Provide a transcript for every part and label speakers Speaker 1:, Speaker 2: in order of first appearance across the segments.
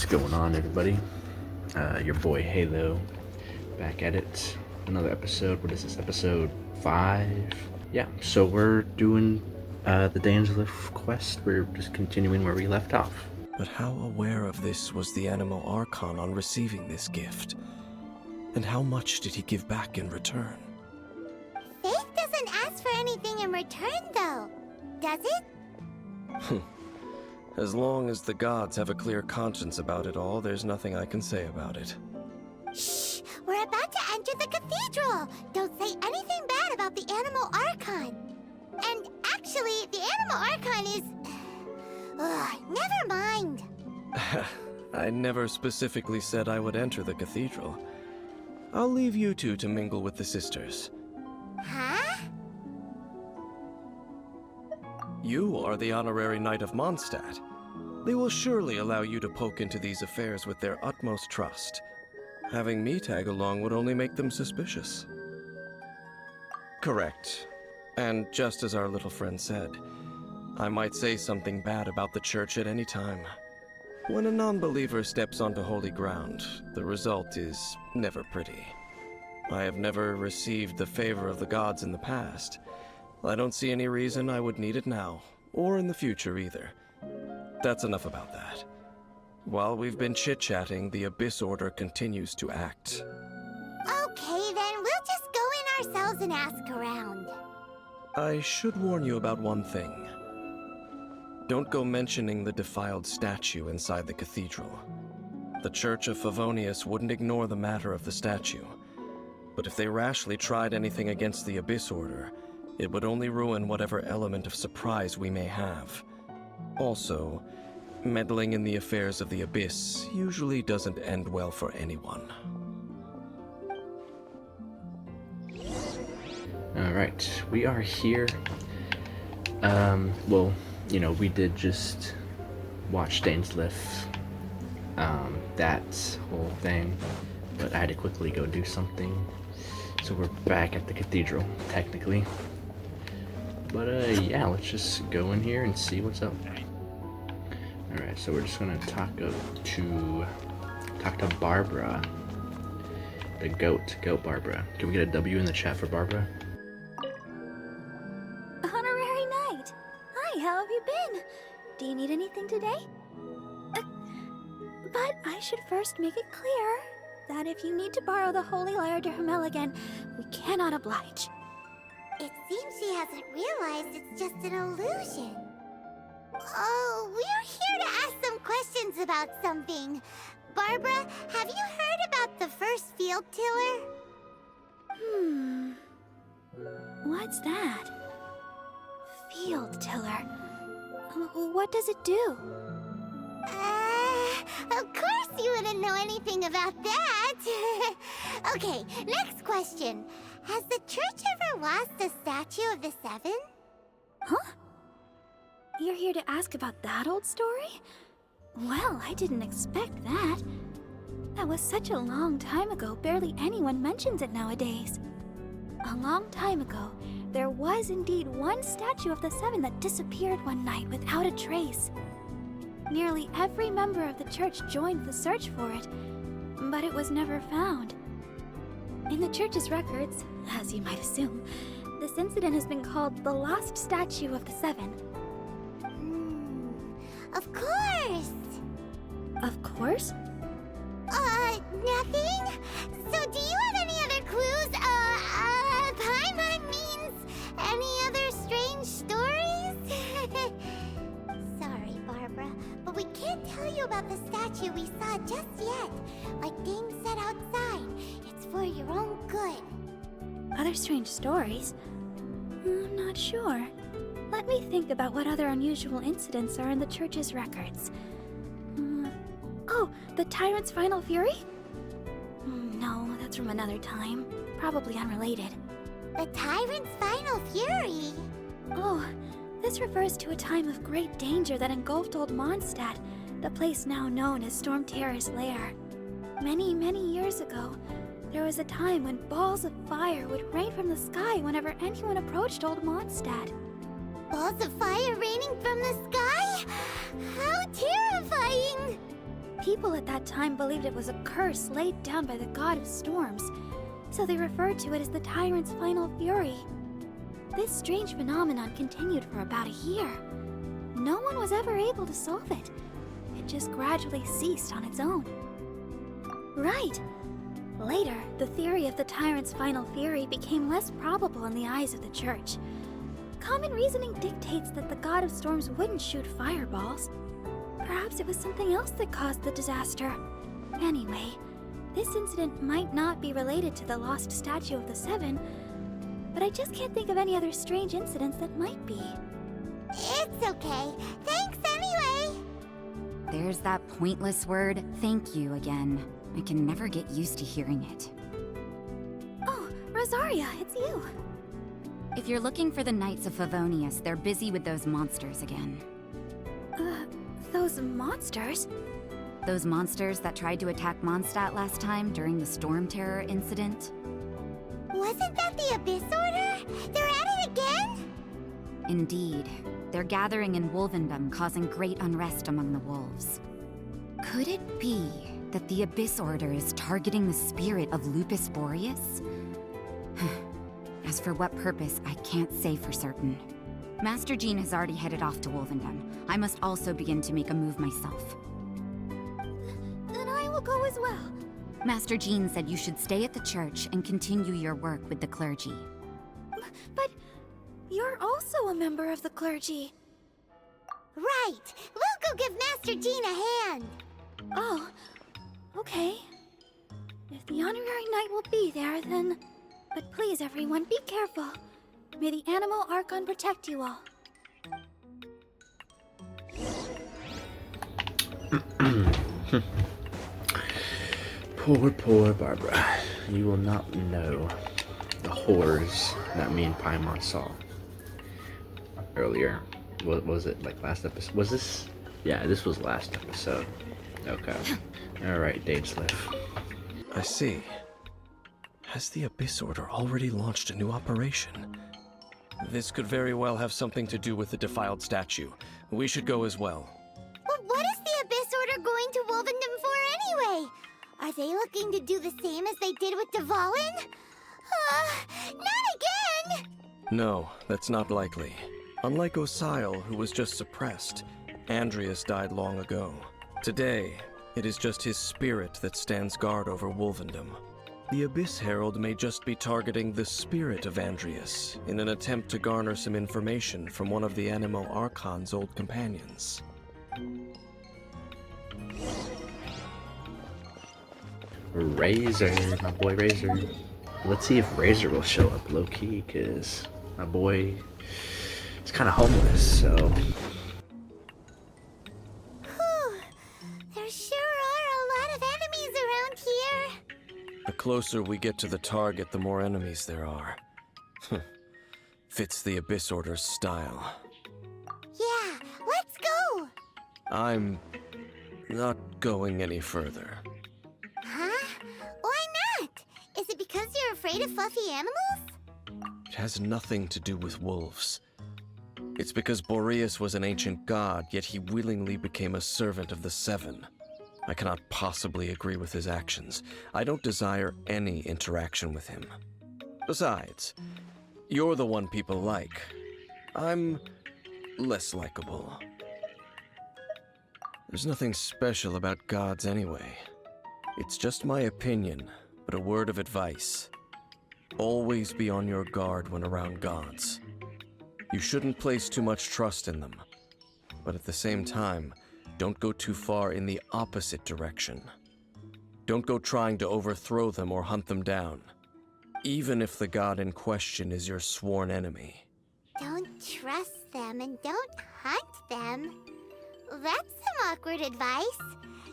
Speaker 1: going on, everybody? Your boy Halo, back at it. Another episode. What is this? Episode 5? Yeah, so we're doing the Dansliff quest. We're just continuing where we left off.
Speaker 2: But how aware of this was the Animo Archon on receiving this gift? And how much did he give back in return?
Speaker 3: Faith doesn't ask for anything in return, though, does it?
Speaker 2: As long as the gods have a clear conscience about it all, there's nothing I can say about it.
Speaker 3: Shh! We're about to enter the cathedral! Don't say anything bad about the Animo Archon! And actually, the Animo Archon is... never mind!
Speaker 2: I never specifically said I would enter the cathedral. I'll leave you two to mingle with the sisters.
Speaker 3: Huh?
Speaker 2: You are the honorary Knight of Mondstadt. They will surely allow you to poke into these affairs with their utmost trust. Having me tag along would only make them suspicious. Correct. And just as our little friend said, I might say something bad about the church at any time. When a non-believer steps onto holy ground, the result is never pretty. I have never received the favor of the gods in the past. I don't see any reason I would need it now, or in the future either. That's enough about that. While we've been chit-chatting, the Abyss Order continues to act.
Speaker 3: Okay, then we'll just go in ourselves and ask around.
Speaker 2: I should warn you about one thing. Don't go mentioning the defiled statue inside the cathedral. The Church of Favonius wouldn't ignore the matter of the statue. But if they rashly tried anything against the Abyss Order, it would only ruin whatever element of surprise we may have. Also, meddling in the affairs of the Abyss usually doesn't end well for anyone.
Speaker 1: Alright, we are here. Well, you know, we did just watch Dansliff, that whole thing, but I had to quickly go do something. So we're back at the cathedral, technically. But yeah, let's just go in here and see what's up. Alright, so we're just gonna talk to Barbara. The goat Barbara. Can we get a W in the chat for Barbara?
Speaker 4: Honorary Knight! Hi, how have you been? Do you need anything today? But I should first make it clear that if you need to borrow the Holy Lyre to Hermel again, we cannot oblige.
Speaker 3: It seems she hasn't realized it's just an illusion. Oh, we're here to ask some questions about something. Barbara, have you heard about the first field tiller?
Speaker 4: What's that? Field tiller. What does it do?
Speaker 3: Of course you wouldn't know anything about that. Okay, next question. Has the church ever lost a statue of the Seven?
Speaker 4: Huh? You're here to ask about that old story? Well, I didn't expect that. That was such a long time ago, barely anyone mentions it nowadays. A long time ago, there was indeed one statue of the Seven that disappeared one night without a trace. Nearly every member of the church joined the search for it, but it was never found. In the church's records, as you might assume, this incident has been called the Lost Statue of the Seven.
Speaker 3: Of course!
Speaker 4: Of course?
Speaker 3: Nothing? So do you have any other clues? Paimon means any other strange stories? Sorry, Barbara, but we can't tell you about the statue we saw just yet. Like Dame said outside, it's for your own good.
Speaker 4: Other strange stories? I'm not sure. Let me think about what other unusual incidents are in the church's records. Oh, the Tyrant's Final Fury? No, that's from another time. Probably unrelated.
Speaker 3: The Tyrant's Final Fury?
Speaker 4: Oh, this refers to a time of great danger that engulfed old Mondstadt, the place now known as Storm Terror's lair. Many, many years ago, there was a time when balls of fire would rain from the sky whenever anyone approached old Mondstadt.
Speaker 3: Balls of fire raining from the sky? How terrifying!
Speaker 4: People at that time believed it was a curse laid down by the god of storms, so they referred to it as the tyrant's final fury. This strange phenomenon continued for about a year. No one was ever able to solve it. It just gradually ceased on its own. Right. Later, the theory of the tyrant's final fury became less probable in the eyes of the church. Common reasoning dictates that the god of storms wouldn't shoot fireballs. Perhaps it was something else that caused the disaster. Anyway, this incident might not be related to the lost statue of the Seven, but I just can't think of any other strange incidents that might be.
Speaker 3: It's okay. Thanks anyway.
Speaker 5: There's that pointless word, thank you, again. I can never get used to hearing it.
Speaker 4: Oh, Rosaria, it's you.
Speaker 5: If you're looking for the Knights of Favonius, they're busy with those monsters again.
Speaker 4: Those monsters?
Speaker 5: Those monsters that tried to attack Mondstadt last time during the Storm Terror incident?
Speaker 3: Wasn't that the Abyss Order? They're at it again?
Speaker 5: Indeed. They're gathering in Wolvendom, causing great unrest among the wolves. Could it be that the Abyss Order is targeting the spirit of Lupus Boreas? As for what purpose, I can't say for certain. Master Jean has already headed off to Wolvendom. I must also begin to make a move myself.
Speaker 4: Then I will go as well.
Speaker 5: Master Jean said you should stay at the church and continue your work with the clergy.
Speaker 4: But you're also a member of the clergy.
Speaker 3: Right. We'll go give Master Jean a hand.
Speaker 4: Oh, okay. If the honorary knight will be there, then... But please, everyone, be careful. May the Animal Archon protect you all.
Speaker 1: Poor Barbara. You will not know the horrors that me and Paimon saw earlier. What was it, like last episode? Was this? Yeah, this was last episode. Okay. Alright, Dadeslif.
Speaker 2: I see. Has the Abyss Order already launched a new operation? This could very well have something to do with the defiled statue. We should go as well.
Speaker 3: But what is the Abyss Order going to Wolvendom for anyway? Are they looking to do the same as they did with Dvalin? Not again!
Speaker 2: No, that's not likely. Unlike Osile, who was just suppressed, Andreas died long ago. Today, it is just his spirit that stands guard over Wolvendom. The Abyss Herald may just be targeting the spirit of Andreas in an attempt to garner some information from one of the Animo Archon's old companions.
Speaker 1: Razor, my boy Razor. Let's see if Razor will show up low-key, because my boy is kind of homeless, so...
Speaker 3: Whew. There sure are a lot of enemies around here.
Speaker 2: The closer we get to the target, the more enemies there are. Fits the Abyss Order's style.
Speaker 3: Yeah, let's go!
Speaker 2: I'm not going any further.
Speaker 3: Huh? Why not? Is it because you're afraid of fluffy animals?
Speaker 2: It has nothing to do with wolves. It's because Boreas was an ancient god, yet he willingly became a servant of the Seven. I cannot possibly agree with his actions. I don't desire any interaction with him. Besides, you're the one people like. I'm less likable. There's nothing special about gods anyway. It's just my opinion, but a word of advice. Always be on your guard when around gods. You shouldn't place too much trust in them, but at the same time, don't go too far in the opposite direction. Don't go trying to overthrow them or hunt them down, even if the god in question is your sworn enemy.
Speaker 3: Don't trust them and don't hunt them. That's some awkward advice.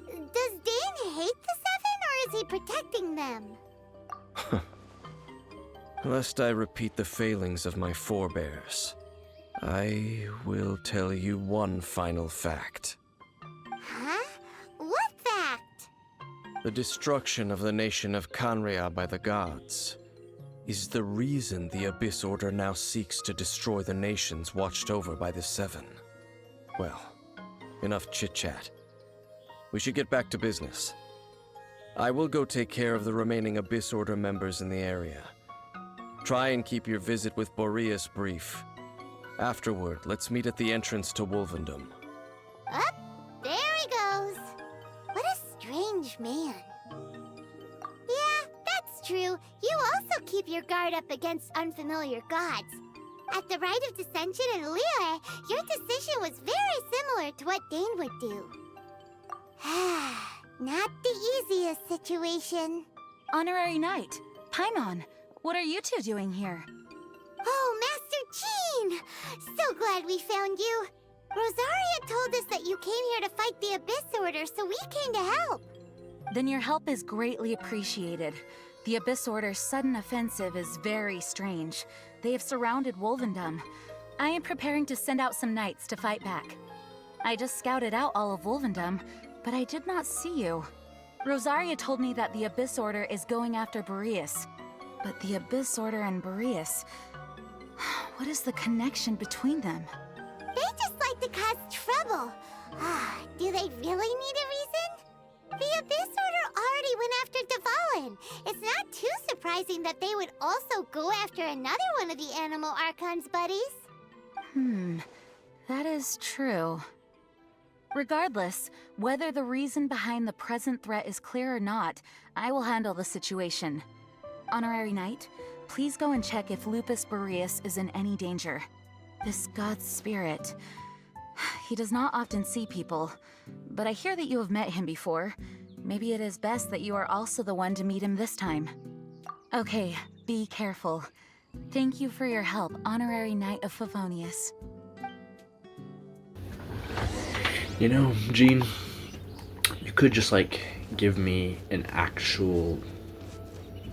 Speaker 3: Does Dane hate the Seven, or is he protecting them?
Speaker 2: Lest I repeat the failings of my forebears, I will tell you one final fact.
Speaker 3: Huh? What fact?
Speaker 2: The destruction of the nation of Canria by the gods is the reason the Abyss Order now seeks to destroy the nations watched over by the Seven. Well, enough chit-chat. We should get back to business. I will go take care of the remaining Abyss Order members in the area. Try and keep your visit with Boreas brief. Afterward, let's meet at the entrance to Wolvendom.
Speaker 3: Up, there he goes. What a strange man. Yeah, that's true. You also keep your guard up against unfamiliar gods. At the Rite of Dissension in Liyue, your decision was very similar to what Dane would do. Not the easiest situation.
Speaker 5: Honorary Knight, Paimon, what are you two doing here?
Speaker 3: Oh, Master Jean! So glad we found you. Rosaria told us that you came here to fight the Abyss Order, so we came to help.
Speaker 5: Then your help is greatly appreciated. The Abyss Order's sudden offensive is very strange. They have surrounded Wolvendom. I am preparing to send out some knights to fight back. I just scouted out all of Wolvendom, but I did not see you. Rosaria told me that the Abyss Order is going after Boreas. But the Abyss Order and Boreas... what is the connection between them?
Speaker 3: They just like to cause trouble. Do they really need a reason? The Abyss Order already went after Dvalin. It's not too surprising that they would also go after another one of the Animal Archon's buddies.
Speaker 5: That is true. Regardless, whether the reason behind the present threat is clear or not, I will handle the situation. Honorary Knight, please go and check if Lupus Boreas is in any danger. This god's spirit... he does not often see people, but I hear that you have met him before. Maybe it is best that you are also the one to meet him this time. Okay, be careful. Thank you for your help, Honorary Knight of Favonius.
Speaker 1: You know, Jean, you could just, like, give me an actual...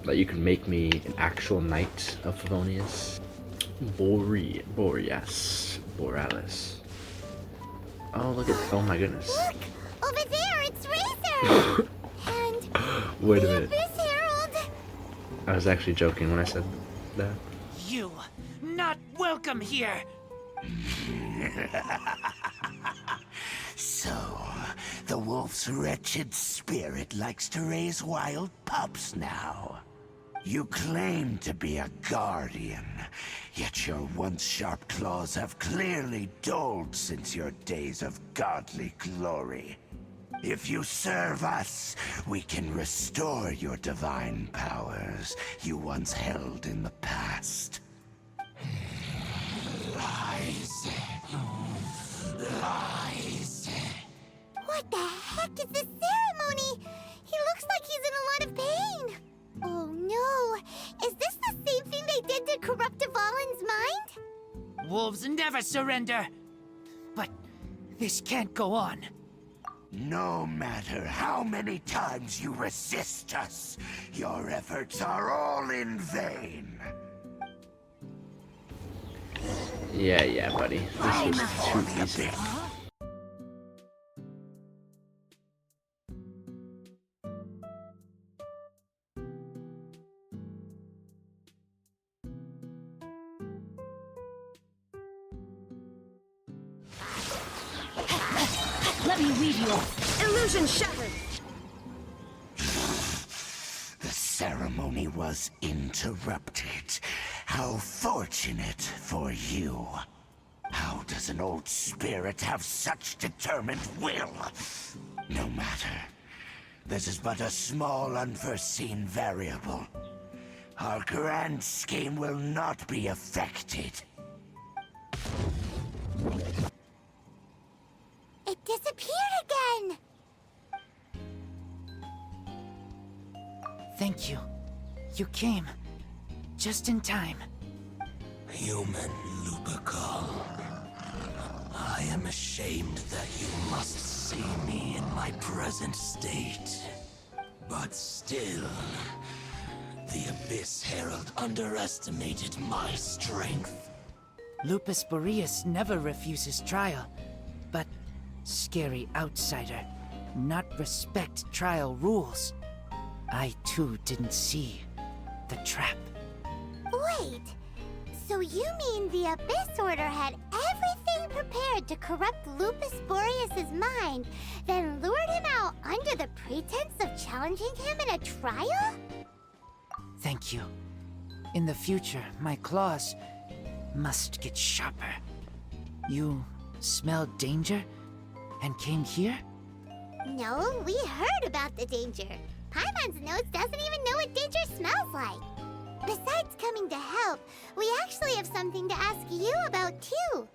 Speaker 1: like, you could make me an actual Knight of Favonius. Borealis. Oh, look at... oh my goodness.
Speaker 3: Look! Over there, it's Razor! And...
Speaker 1: wait a
Speaker 3: the
Speaker 1: minute.
Speaker 3: Abyss Herald!
Speaker 1: I was actually joking when I said that.
Speaker 6: You, not welcome here!
Speaker 7: So, the wolf's wretched spirit likes to raise wild pups now. You claim to be a guardian, yet your once sharp claws have clearly dulled since your days of godly glory. If you serve us, we can restore your divine powers you once held in the past. Lies. Lies.
Speaker 3: What the heck is this ceremony? He looks like he's in a lot of pain. Oh no! Is this the same thing they did to corrupt Dvalin's mind?
Speaker 6: Wolves never surrender! But this can't go on.
Speaker 7: No matter how many times you resist us, your efforts are all in vain.
Speaker 1: Yeah, buddy. This was too easy.
Speaker 5: Let me weave you off. Illusion shattered!
Speaker 7: The ceremony was interrupted. How fortunate for you. How does an old spirit have such determined will? No matter. This is but a small unforeseen variable. Our grand scheme will not be affected.
Speaker 3: It disappeared again!
Speaker 6: Thank you. You came. Just in time.
Speaker 7: Human Lupercal. I am ashamed that you must see me in my present state. But still, the Abyss Herald underestimated my strength.
Speaker 6: Lupus Boreas never refuses trial, but scary outsider, not respect trial rules. I too didn't see the trap.
Speaker 3: Wait, so you mean the Abyss Order had everything prepared to corrupt Lupus Boreas' mind then lured him out under the pretense of challenging him in a trial?
Speaker 6: Thank you. In the future, my claws must get sharper. You smelled danger and came here?
Speaker 3: No, we heard about the danger. Paimon's nose doesn't even know what danger smells like. Besides coming to help, we actually have something to ask you about too.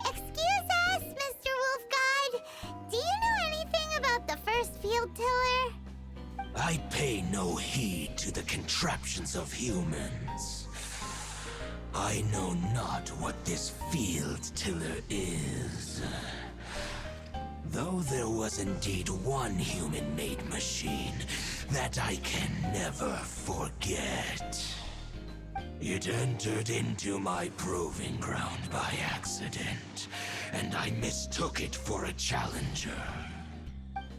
Speaker 3: Excuse us, Mr. Wolf God. Do you know anything about the first field tiller?
Speaker 7: I pay no heed to the contraptions of humans. I know not what this field tiller is. Though there was indeed one human-made machine that I can never forget. It entered into my proving ground by accident, and I mistook it for a challenger.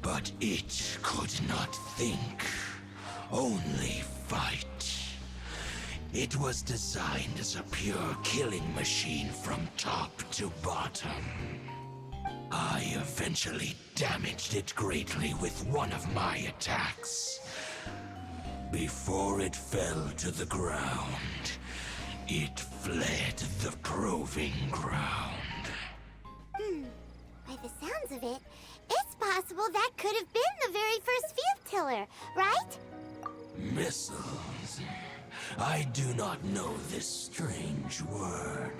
Speaker 7: But it could not think, only fight. It was designed as a pure killing machine from top to bottom. I eventually damaged it greatly with one of my attacks. Before it fell to the ground, it fled the proving ground.
Speaker 3: By the sounds of it, it's possible that could have been the very first field tiller, right?
Speaker 7: Missiles. I do not know this strange word.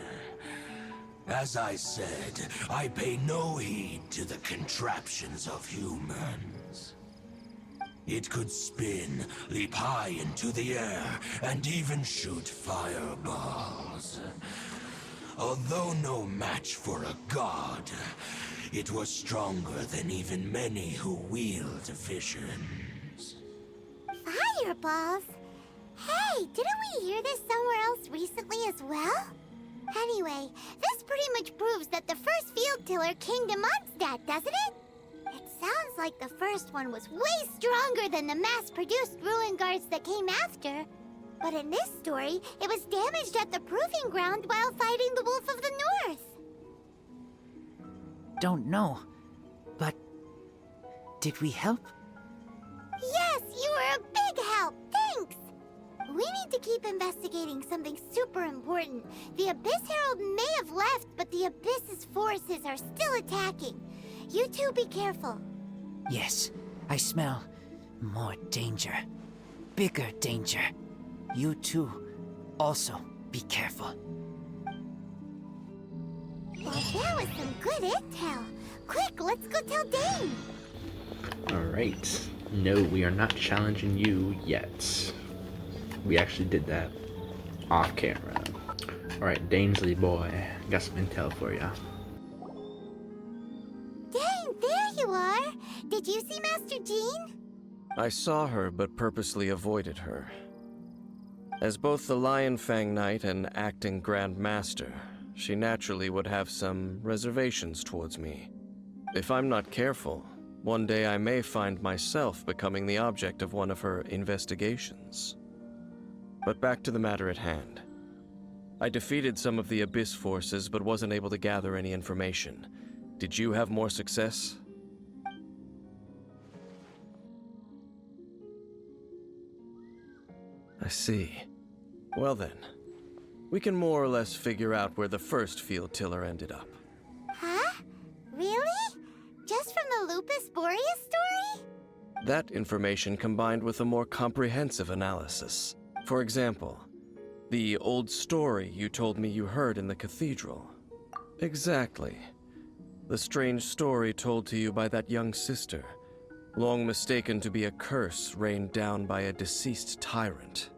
Speaker 7: As I said, I pay no heed to the contraptions of humans. It could spin, leap high into the air, and even shoot fireballs. Although no match for a god, it was stronger than even many who wield visions.
Speaker 3: Fireballs? Hey, didn't we hear this somewhere else recently as well? Anyway, this pretty much proves that the first field tiller came to Mondstadt, doesn't it? It sounds like the first one was way stronger than the mass-produced ruin guards that came after. But in this story, it was damaged at the proving ground while fighting the Wolf of the North.
Speaker 6: Don't know, but did we help?
Speaker 3: Yes, you were a big help. Thanks. We need to keep investigating something super important. The Abyss Herald may have left, but the Abyss's forces are still attacking. You two be careful.
Speaker 6: Yes, I smell more danger. Bigger danger. You two also be careful.
Speaker 3: Well, that was some good intel. Quick, let's go tell Dane.
Speaker 1: Alright. No, we are not challenging you yet. We actually did that off camera. Alright, Danesley boy, got some intel for ya.
Speaker 3: Dane, there you are. Did you see Master Jean?
Speaker 2: I saw her, but purposely avoided her. As both the Lion Fang Knight and acting Grand Master, she naturally would have some reservations towards me. If I'm not careful, one day I may find myself becoming the object of one of her investigations. But back to the matter at hand. I defeated some of the Abyss forces, but wasn't able to gather any information. Did you have more success? I see. Well then, we can more or less figure out where the first field tiller ended up.
Speaker 3: Huh? Really? Just from the Lupus Boreas story?
Speaker 2: That information combined with a more comprehensive analysis. For example, the old story you told me you heard in the cathedral. Exactly. The strange story told to you by that young sister, long mistaken to be a curse rained down by a deceased tyrant.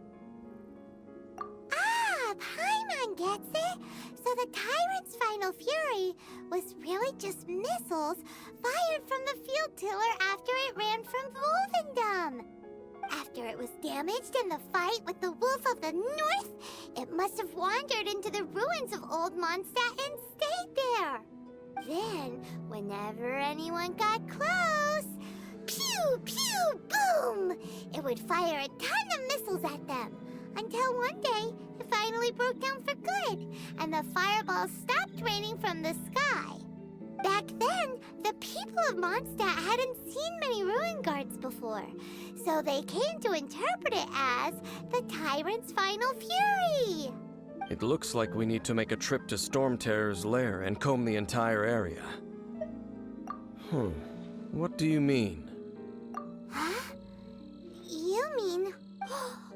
Speaker 3: Ah, Paimon gets it. So the tyrant's final fury was really just missiles fired from the field tiller after it ran from Wolvendom. After it was damaged in the fight with the Wolf of the North, it must have wandered into the ruins of Old Mondstadt and stayed there. Then, whenever anyone got close, pew, pew, boom! It would fire a ton of missiles at them. Until one day, it finally broke down for good, and the fireballs stopped raining from the sky. Back then, the people of Mondstadt hadn't seen many ruin guards before, so they came to interpret it as the Tyrant's final fury.
Speaker 2: It looks like we need to make a trip to Storm Terror's lair and comb the entire area. What do you mean?
Speaker 3: Huh? You mean...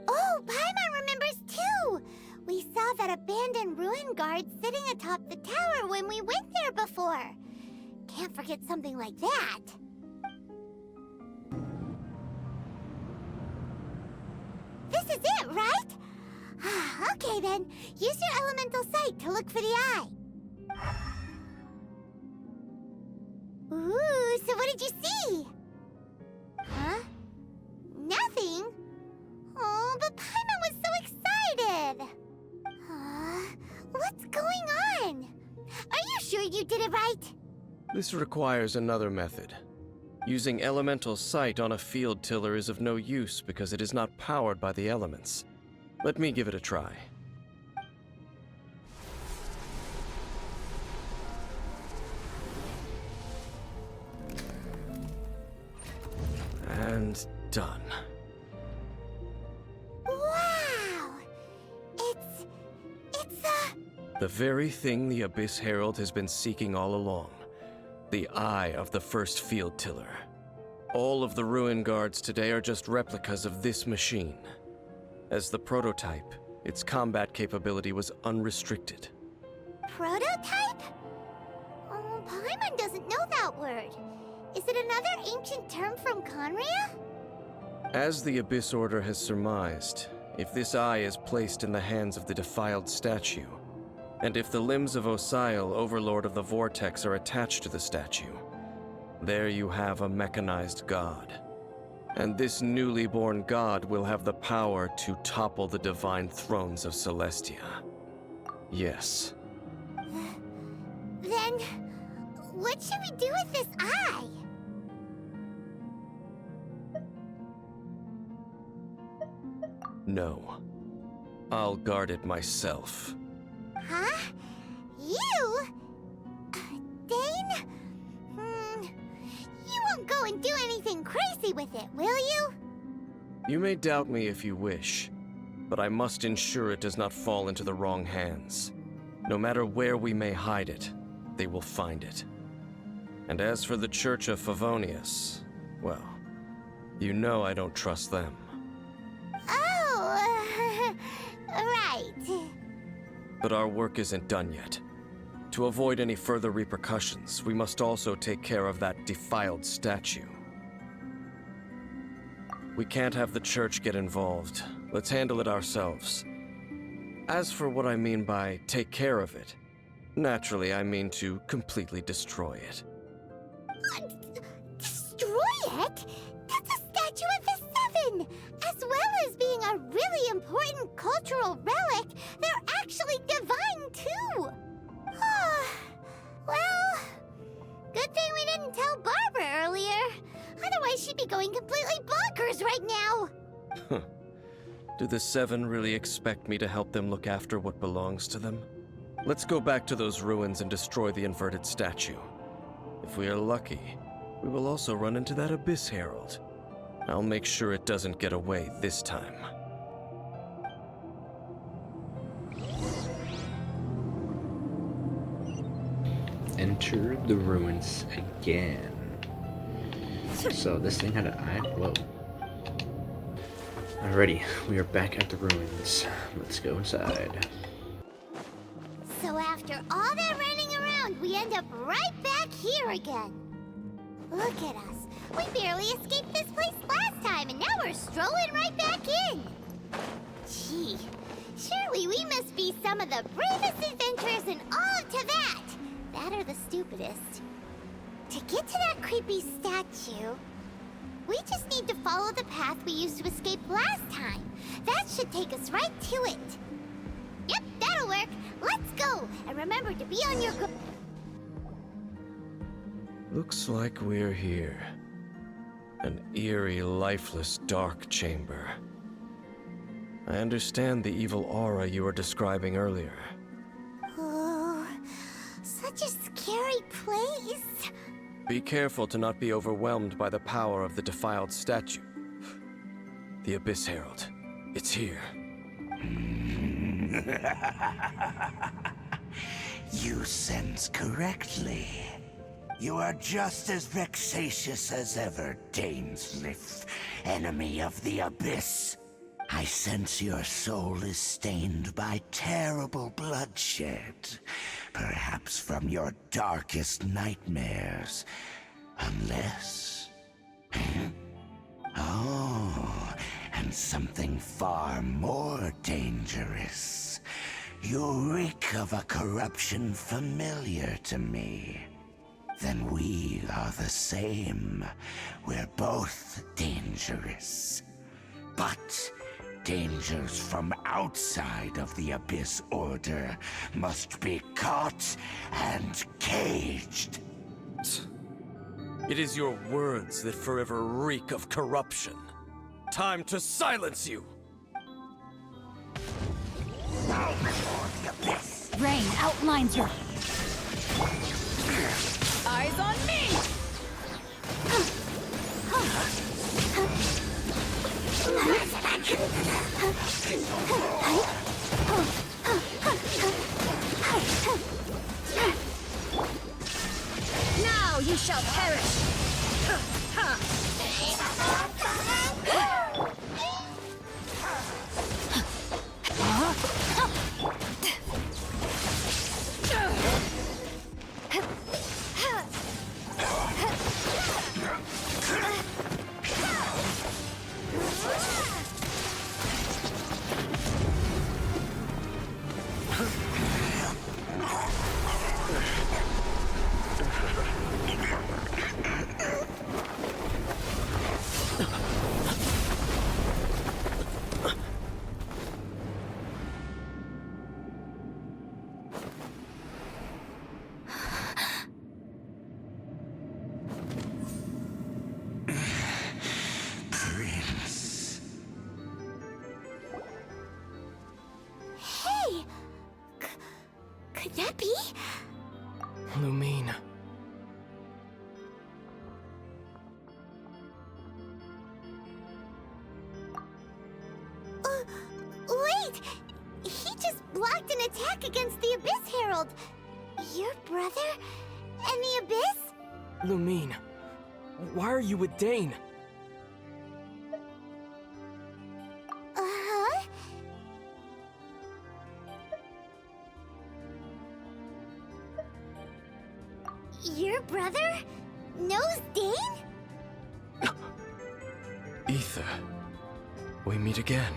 Speaker 3: Oh, Paimon remembers too! We saw that abandoned ruin guard sitting atop the tower when we went there before. Can't forget something like that. This is it, right? Okay then, use your elemental sight to look for the eye. Ooh, so what did you see? Huh? Nothing? Oh, but Paimon was so excited! What's going on? Are you sure you did it right?
Speaker 2: This requires another method. Using elemental sight on a field tiller is of no use because it is not powered by the elements. Let me give it a try. And done.
Speaker 3: Wow! It's
Speaker 2: The very thing the Abyss Herald has been seeking all along. The eye of the first field tiller. All of the ruin guards today are just replicas of this machine. As the prototype, its combat capability was unrestricted.
Speaker 3: prototype? Oh, Paimon doesn't know that word. Is it another ancient term from Conria?
Speaker 2: As the Abyss Order has surmised, if this eye is placed in the hands of the defiled statue, and if the limbs of Osial, Overlord of the Vortex, are attached to the statue, there you have a mechanized god. And this newly born god will have the power to topple the divine thrones of Celestia. Yes.
Speaker 3: Then, what should we do with this eye?
Speaker 2: No. I'll guard it myself.
Speaker 3: Huh? You? Dane? You won't go and do anything crazy with it, will you?
Speaker 2: You may doubt me if you wish, but I must ensure it does not fall into the wrong hands. No matter where we may hide it, they will find it. And as for the Church of Favonius, well, you know I don't trust them.
Speaker 3: Oh, right.
Speaker 2: But our work isn't done yet. To avoid any further repercussions, we must also take care of that defiled statue. We can't have the church get involved. Let's handle it ourselves. As for what I mean by take care of it, naturally I mean to completely destroy it.
Speaker 3: Destroy it? That's a statue of the Seven! As well as being a really important cultural relic, they're actually divine too! Well, good thing we didn't tell Barbara earlier. Otherwise she'd be going completely bonkers right now!
Speaker 2: Do the Seven really expect me to help them look after what belongs to them? Let's go back to those ruins and destroy the inverted statue. If we are lucky, we will also run into that Abyss Herald. I'll make sure it doesn't get away this time.
Speaker 1: Enter the ruins again. So this thing had an eye. Whoa. Alrighty, we are back at the ruins. Let's go inside.
Speaker 3: So after all that running around, we end up right back here again. Look at us. We barely escaped this place last time, and now we're strolling right back in. Gee, surely we must be some of the bravest adventurers in all of Teyvat. That or the stupidest. To get to that creepy statue, we just need to follow the path we used to escape last time. That should take us right to it. Yep, that'll work. Let's go. And remember to be on your go.
Speaker 2: Looks like we're here. An eerie, lifeless, dark chamber. I understand the evil aura you were describing earlier.
Speaker 3: Oh, such such a scary place.
Speaker 2: Be careful to not be overwhelmed by the power of the defiled statue. The Abyss Herald. It's here.
Speaker 7: You sense correctly. You are just as vexatious as ever, Dainsleif, enemy of the Abyss. I sense your soul is stained by terrible bloodshed, perhaps from your darkest nightmares. Unless... Oh, and something far more dangerous. You reek of a corruption familiar to me. Then we are the same. We're both dangerous. But dangers from outside of the Abyss Order must be caught and caged.
Speaker 2: It is your words that forever reek of corruption. Time to silence you!
Speaker 7: Bow before the Abyss!
Speaker 5: Rain outlines your... Eyes on me! Now you shall perish!
Speaker 7: Prince.
Speaker 3: Hey! Could that be?
Speaker 2: Lumine.
Speaker 3: Wait! He just blocked an attack against the Abyss Herald. Your brother and the Abyss?
Speaker 2: Lumine. Why are you with Dane?
Speaker 3: Uh-huh. Your brother knows Dane?
Speaker 2: Ether. We meet again.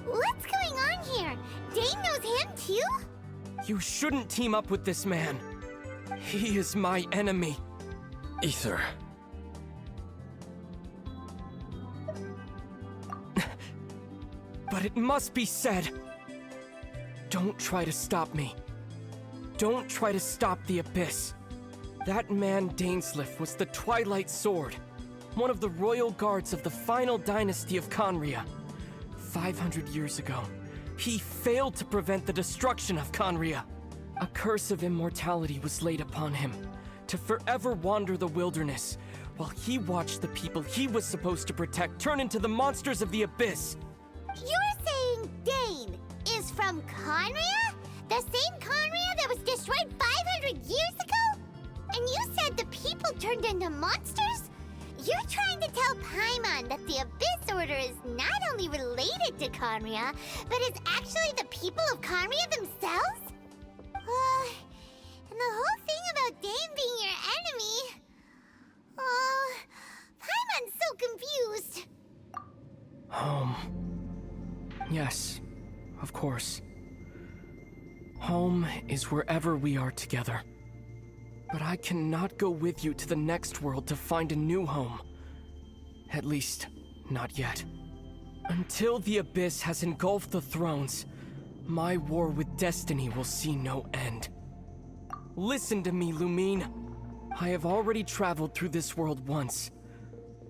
Speaker 3: What's going on here? Dane knows him too?
Speaker 2: You shouldn't team up with this man. He is my enemy. Ether. But it must be said. Don't try to stop me. Don't try to stop the Abyss. That man Dainsleif was the Twilight Sword, one of the royal guards of the final dynasty of Conria. 500 years ago, he failed to prevent the destruction of Conria. A curse of immortality was laid upon him, to forever wander the wilderness, while he watched the people he was supposed to protect turn into the monsters of the Abyss.
Speaker 3: You're saying Dane is from Conria? The same Conria that was destroyed 500 years ago? And you said the people turned into monsters? You're trying to tell Paimon that the Abyss Order is not only related to Conria, but is actually the people of Conria themselves? And the whole thing about Dane being your enemy... Paimon's so confused.
Speaker 2: Home. Yes, of course. Home is wherever we are together. But I cannot go with you to the next world to find a new home. At least, not yet. Until the Abyss has engulfed the thrones, my war with destiny will see no end. Listen to me, Lumine. I have already traveled through this world once.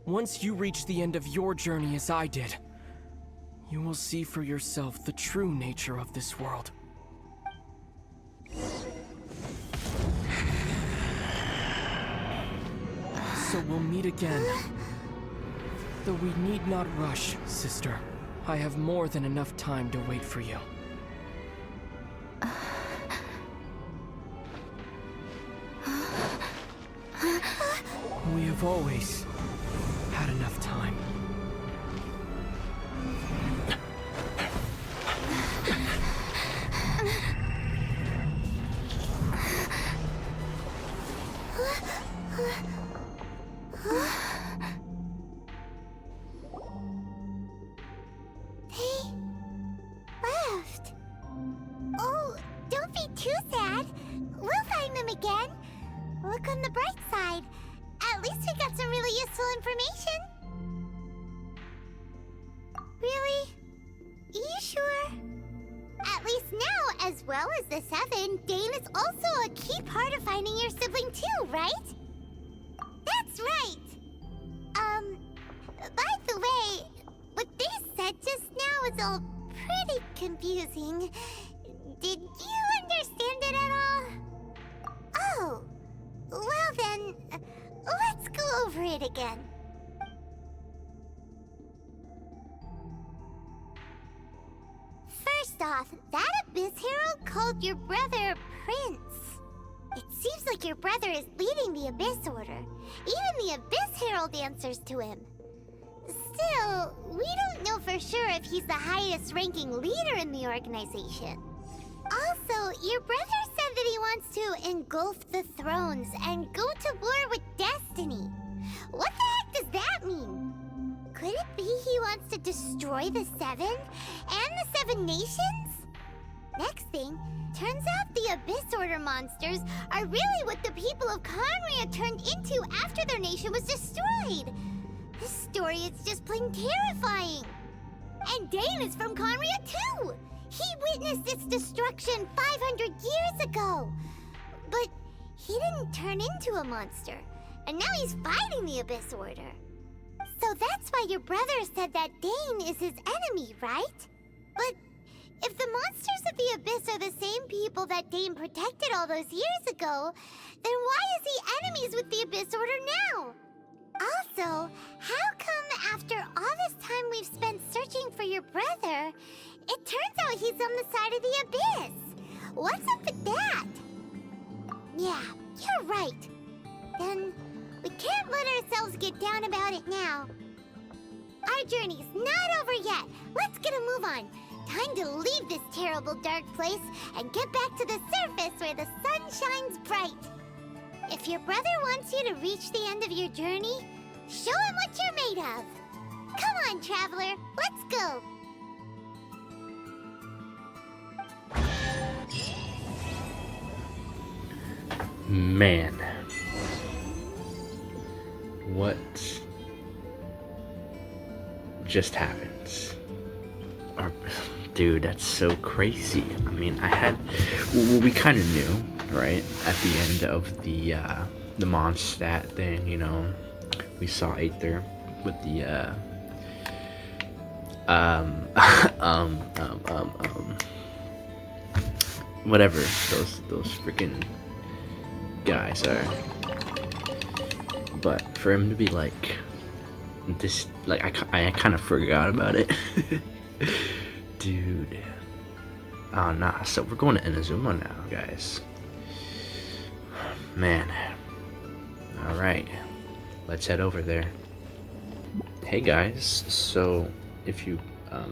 Speaker 2: Once you reach the end of your journey as I did, you will see for yourself the true nature of this world.
Speaker 8: So we'll meet again. Though we need not rush, sister. I have more than enough time to wait for you. We have always had enough time.
Speaker 3: They left. Oh, don't be too sad. We'll find them again. Look on the bright side. At least we got some really useful information. Really? You sure? At least now, as well as the Seven, Dane is also a key part of finding your sibling too, right? That's right! By the way, what they said just now is all pretty confusing. Did you understand it at all? Oh, well then, let's go over it again. First off, that Abyss Herald called your brother Prince. It seems like your brother is leading the Abyss Order. Even the Abyss Herald answers to him. Still, we don't know for sure if he's the highest ranking leader in the organization. Also, your brother said that he wants to engulf the thrones and go to war with Destiny. What the heck does that mean? Could it be he wants to destroy the Seven and the Seven Nations? Next thing, turns out the Abyss Order monsters are really what the people of Conria turned into after their nation was destroyed. This story is just plain terrifying. And Dane is from Conria too. He witnessed its destruction 500 years ago. But he didn't turn into a monster. And now he's fighting the Abyss Order. So that's why your brother said that Dane is his enemy, right? But if the monsters of the Abyss are the same people that Dane protected all those years ago, then why is he enemies with the Abyss Order now? Also, how come after all this time we've spent searching for your brother, it turns out he's on the side of the Abyss? What's up with that? Yeah, you're right. Then we can't let ourselves get down about it now. Our journey's not over yet. Let's get a move on. Time to leave this terrible dark place and get back to the surface where the sun shines bright. If your brother wants you to reach the end of your journey, show him what you're made of. Come on, traveler, let's go.
Speaker 1: Man. What just happened? Dude, that's so crazy. I mean, well, we kind of knew, right? At the end of the Mondstadt thing, you know, we saw Aether with the whatever those freaking guys are. But for him to be like this, like I kind of forgot about it. Dude. Oh nah, so we're going to Inazuma now, guys. Man. Alright. Let's head over there. Hey guys, so if you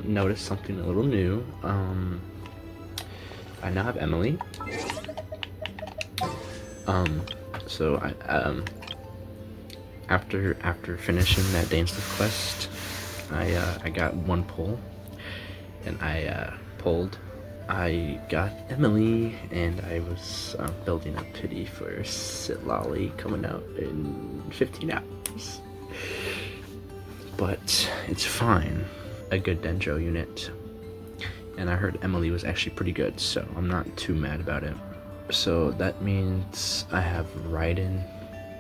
Speaker 1: notice something a little new, I now have Emily. So I after finishing that Dane's quest, I got one pull. And I pulled. I got Emily, and I was building a pity for Sitlali coming out in 15 hours. But it's fine. A good Dendro unit. And I heard Emily was actually pretty good, so I'm not too mad about it. So that means I have Raiden,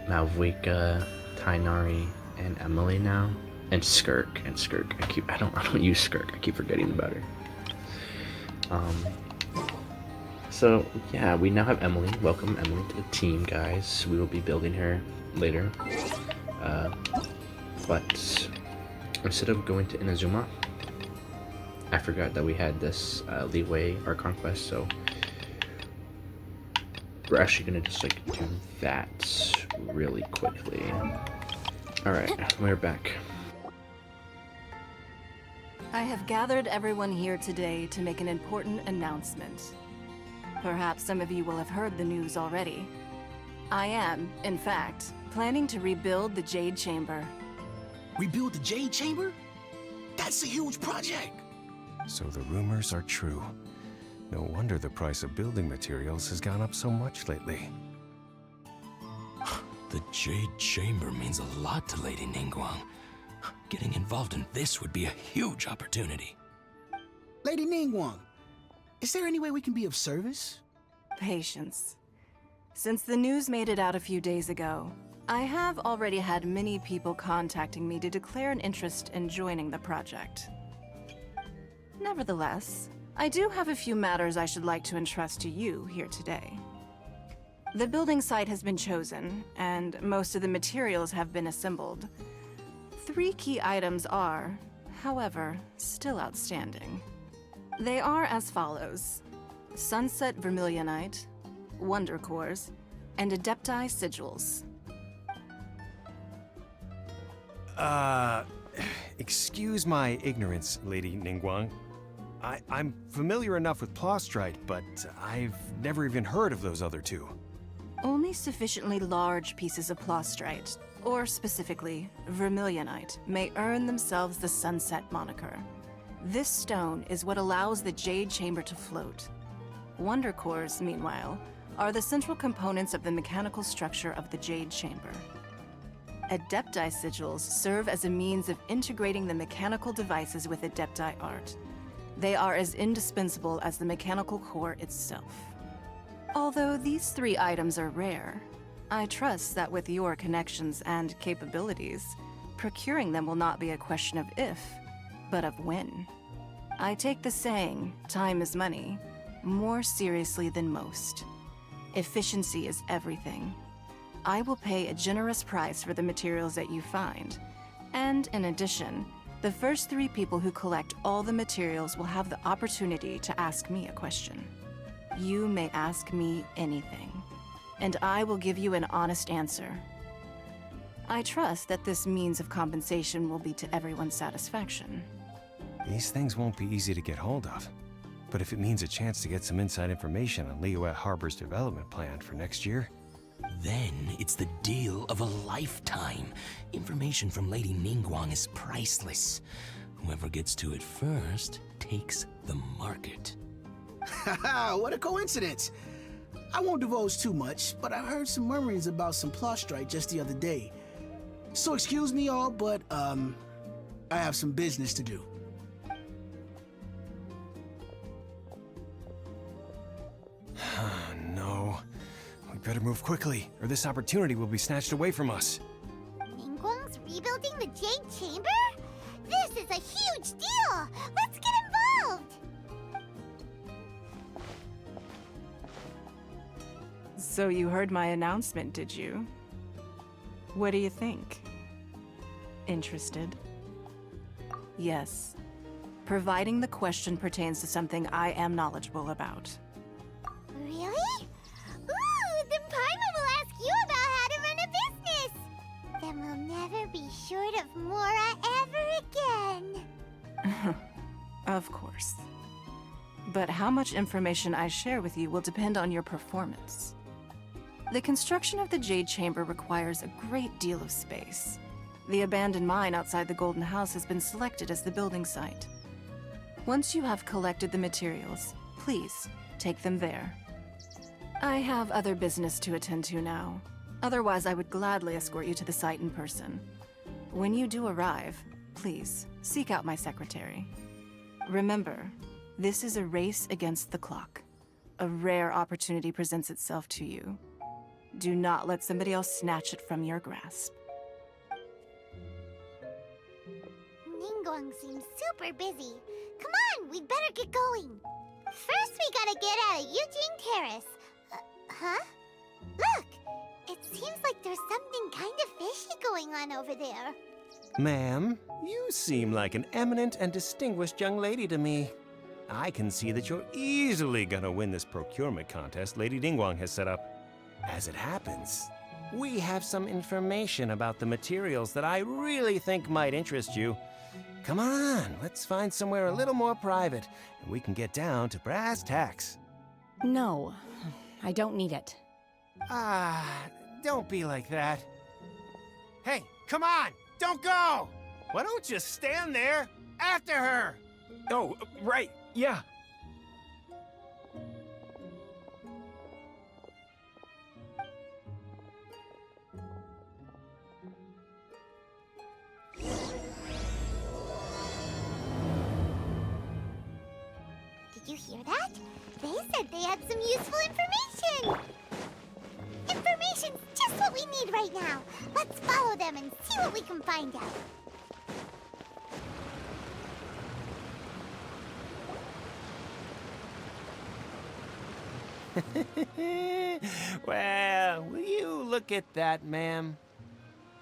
Speaker 1: Malvika, Tainari, and Emily now. And Skirk. I don't use Skirk. I keep forgetting about her. So yeah, we now have Emily. Welcome Emily to the team, guys. We will be building her later. But instead of going to Inazuma, I forgot that we had this leeway our conquest, so we're actually gonna just like do that really quickly. Alright, we're back.
Speaker 9: I have gathered everyone here today to make an important announcement. Perhaps some of you will have heard the news already. I am, in fact, planning to rebuild the Jade Chamber.
Speaker 10: Rebuild the Jade Chamber? That's a huge project!
Speaker 11: So the rumors are true. No wonder the price of building materials has gone up so much lately.
Speaker 10: The Jade Chamber means a lot to Lady Ningguang. Getting involved in this would be a huge opportunity.
Speaker 12: Lady Ningguang, is there any way we can be of service?
Speaker 9: Patience. Since the news made it out a few days ago, I have already had many people contacting me to declare an interest in joining the project. Nevertheless, I do have a few matters I should like to entrust to you here today. The building site has been chosen, and most of the materials have been assembled. 3 key items are, however, still outstanding. They are as follows: Sunset Vermilionite, Wonder Cores, and Adepti Sigils.
Speaker 11: Excuse my ignorance, Lady Ningguang. I'm familiar enough with Plostrite, but I've never even heard of those other 2.
Speaker 9: Only sufficiently large pieces of Plostrite, or specifically, Vermilionite, may earn themselves the Sunset moniker. This stone is what allows the Jade Chamber to float. Wonder Cores, meanwhile, are the central components of the mechanical structure of the Jade Chamber. Adepti Sigils serve as a means of integrating the mechanical devices with Adepti art. They are as indispensable as the mechanical core itself. Although these 3 items are rare, I trust that with your connections and capabilities, procuring them will not be a question of if, but of when. I take the saying, time is money, more seriously than most. Efficiency is everything. I will pay a generous price for the materials that you find, and in addition, the first 3 people who collect all the materials will have the opportunity to ask me a question. You may ask me anything, and I will give you an honest answer. I trust that this means of compensation will be to everyone's satisfaction.
Speaker 11: These things won't be easy to get hold of. But if it means a chance to get some inside information on Liyue Harbor's development plan for next year...
Speaker 10: Then it's the deal of a lifetime. Information from Lady Ningguang is priceless. Whoever gets to it first takes the market.
Speaker 12: Haha, what a coincidence! I won't divulge too much, but I heard some murmurings about some Plostrite just the other day. So excuse me all, but I have some business to do.
Speaker 11: No. We better move quickly, or this opportunity will be snatched away from us.
Speaker 3: Ningguang's rebuilding the Jade Chamber? This is a huge deal! Let's get involved!
Speaker 9: So you heard my announcement, did you? What do you think? Interested? Yes. Providing the question pertains to something I am knowledgeable about.
Speaker 3: Really? Ooh, then Paimon will ask you about how to run a business! Then we'll never be short of Mora ever again.
Speaker 9: Of course. But how much information I share with you will depend on your performance. The construction of the Jade Chamber requires a great deal of space. The abandoned mine outside the Golden House has been selected as the building site. Once you have collected the materials, please take them there. I have other business to attend to now. Otherwise, I would gladly escort you to the site in person. When you do arrive, please seek out my secretary. Remember, this is a race against the clock. A rare opportunity presents itself to you. Do not let somebody else snatch it from your grasp.
Speaker 3: Ningguang seems super busy. Come on, we'd better get going. First, we gotta get out of Eugene Terrace. Huh? Look! It It seems like there's something kind of fishy going on over there.
Speaker 11: Ma'am, you seem like an eminent and distinguished young lady to me. I can see that you're easily gonna win this procurement contest Lady Ningguang has set up. As it happens, we have some information about the materials that I really think might interest you. Come on, let's find somewhere a little more private, and we can get down to brass tacks.
Speaker 13: No, I don't need it.
Speaker 11: Don't be like that. Hey, come on! Don't go! Why don't you stand there after her?
Speaker 14: Oh, right, yeah.
Speaker 3: Did you hear that? They said they had some useful information! Information's just what we need right now. Let's follow them and see what we can find out.
Speaker 11: Well, will you look at that, ma'am?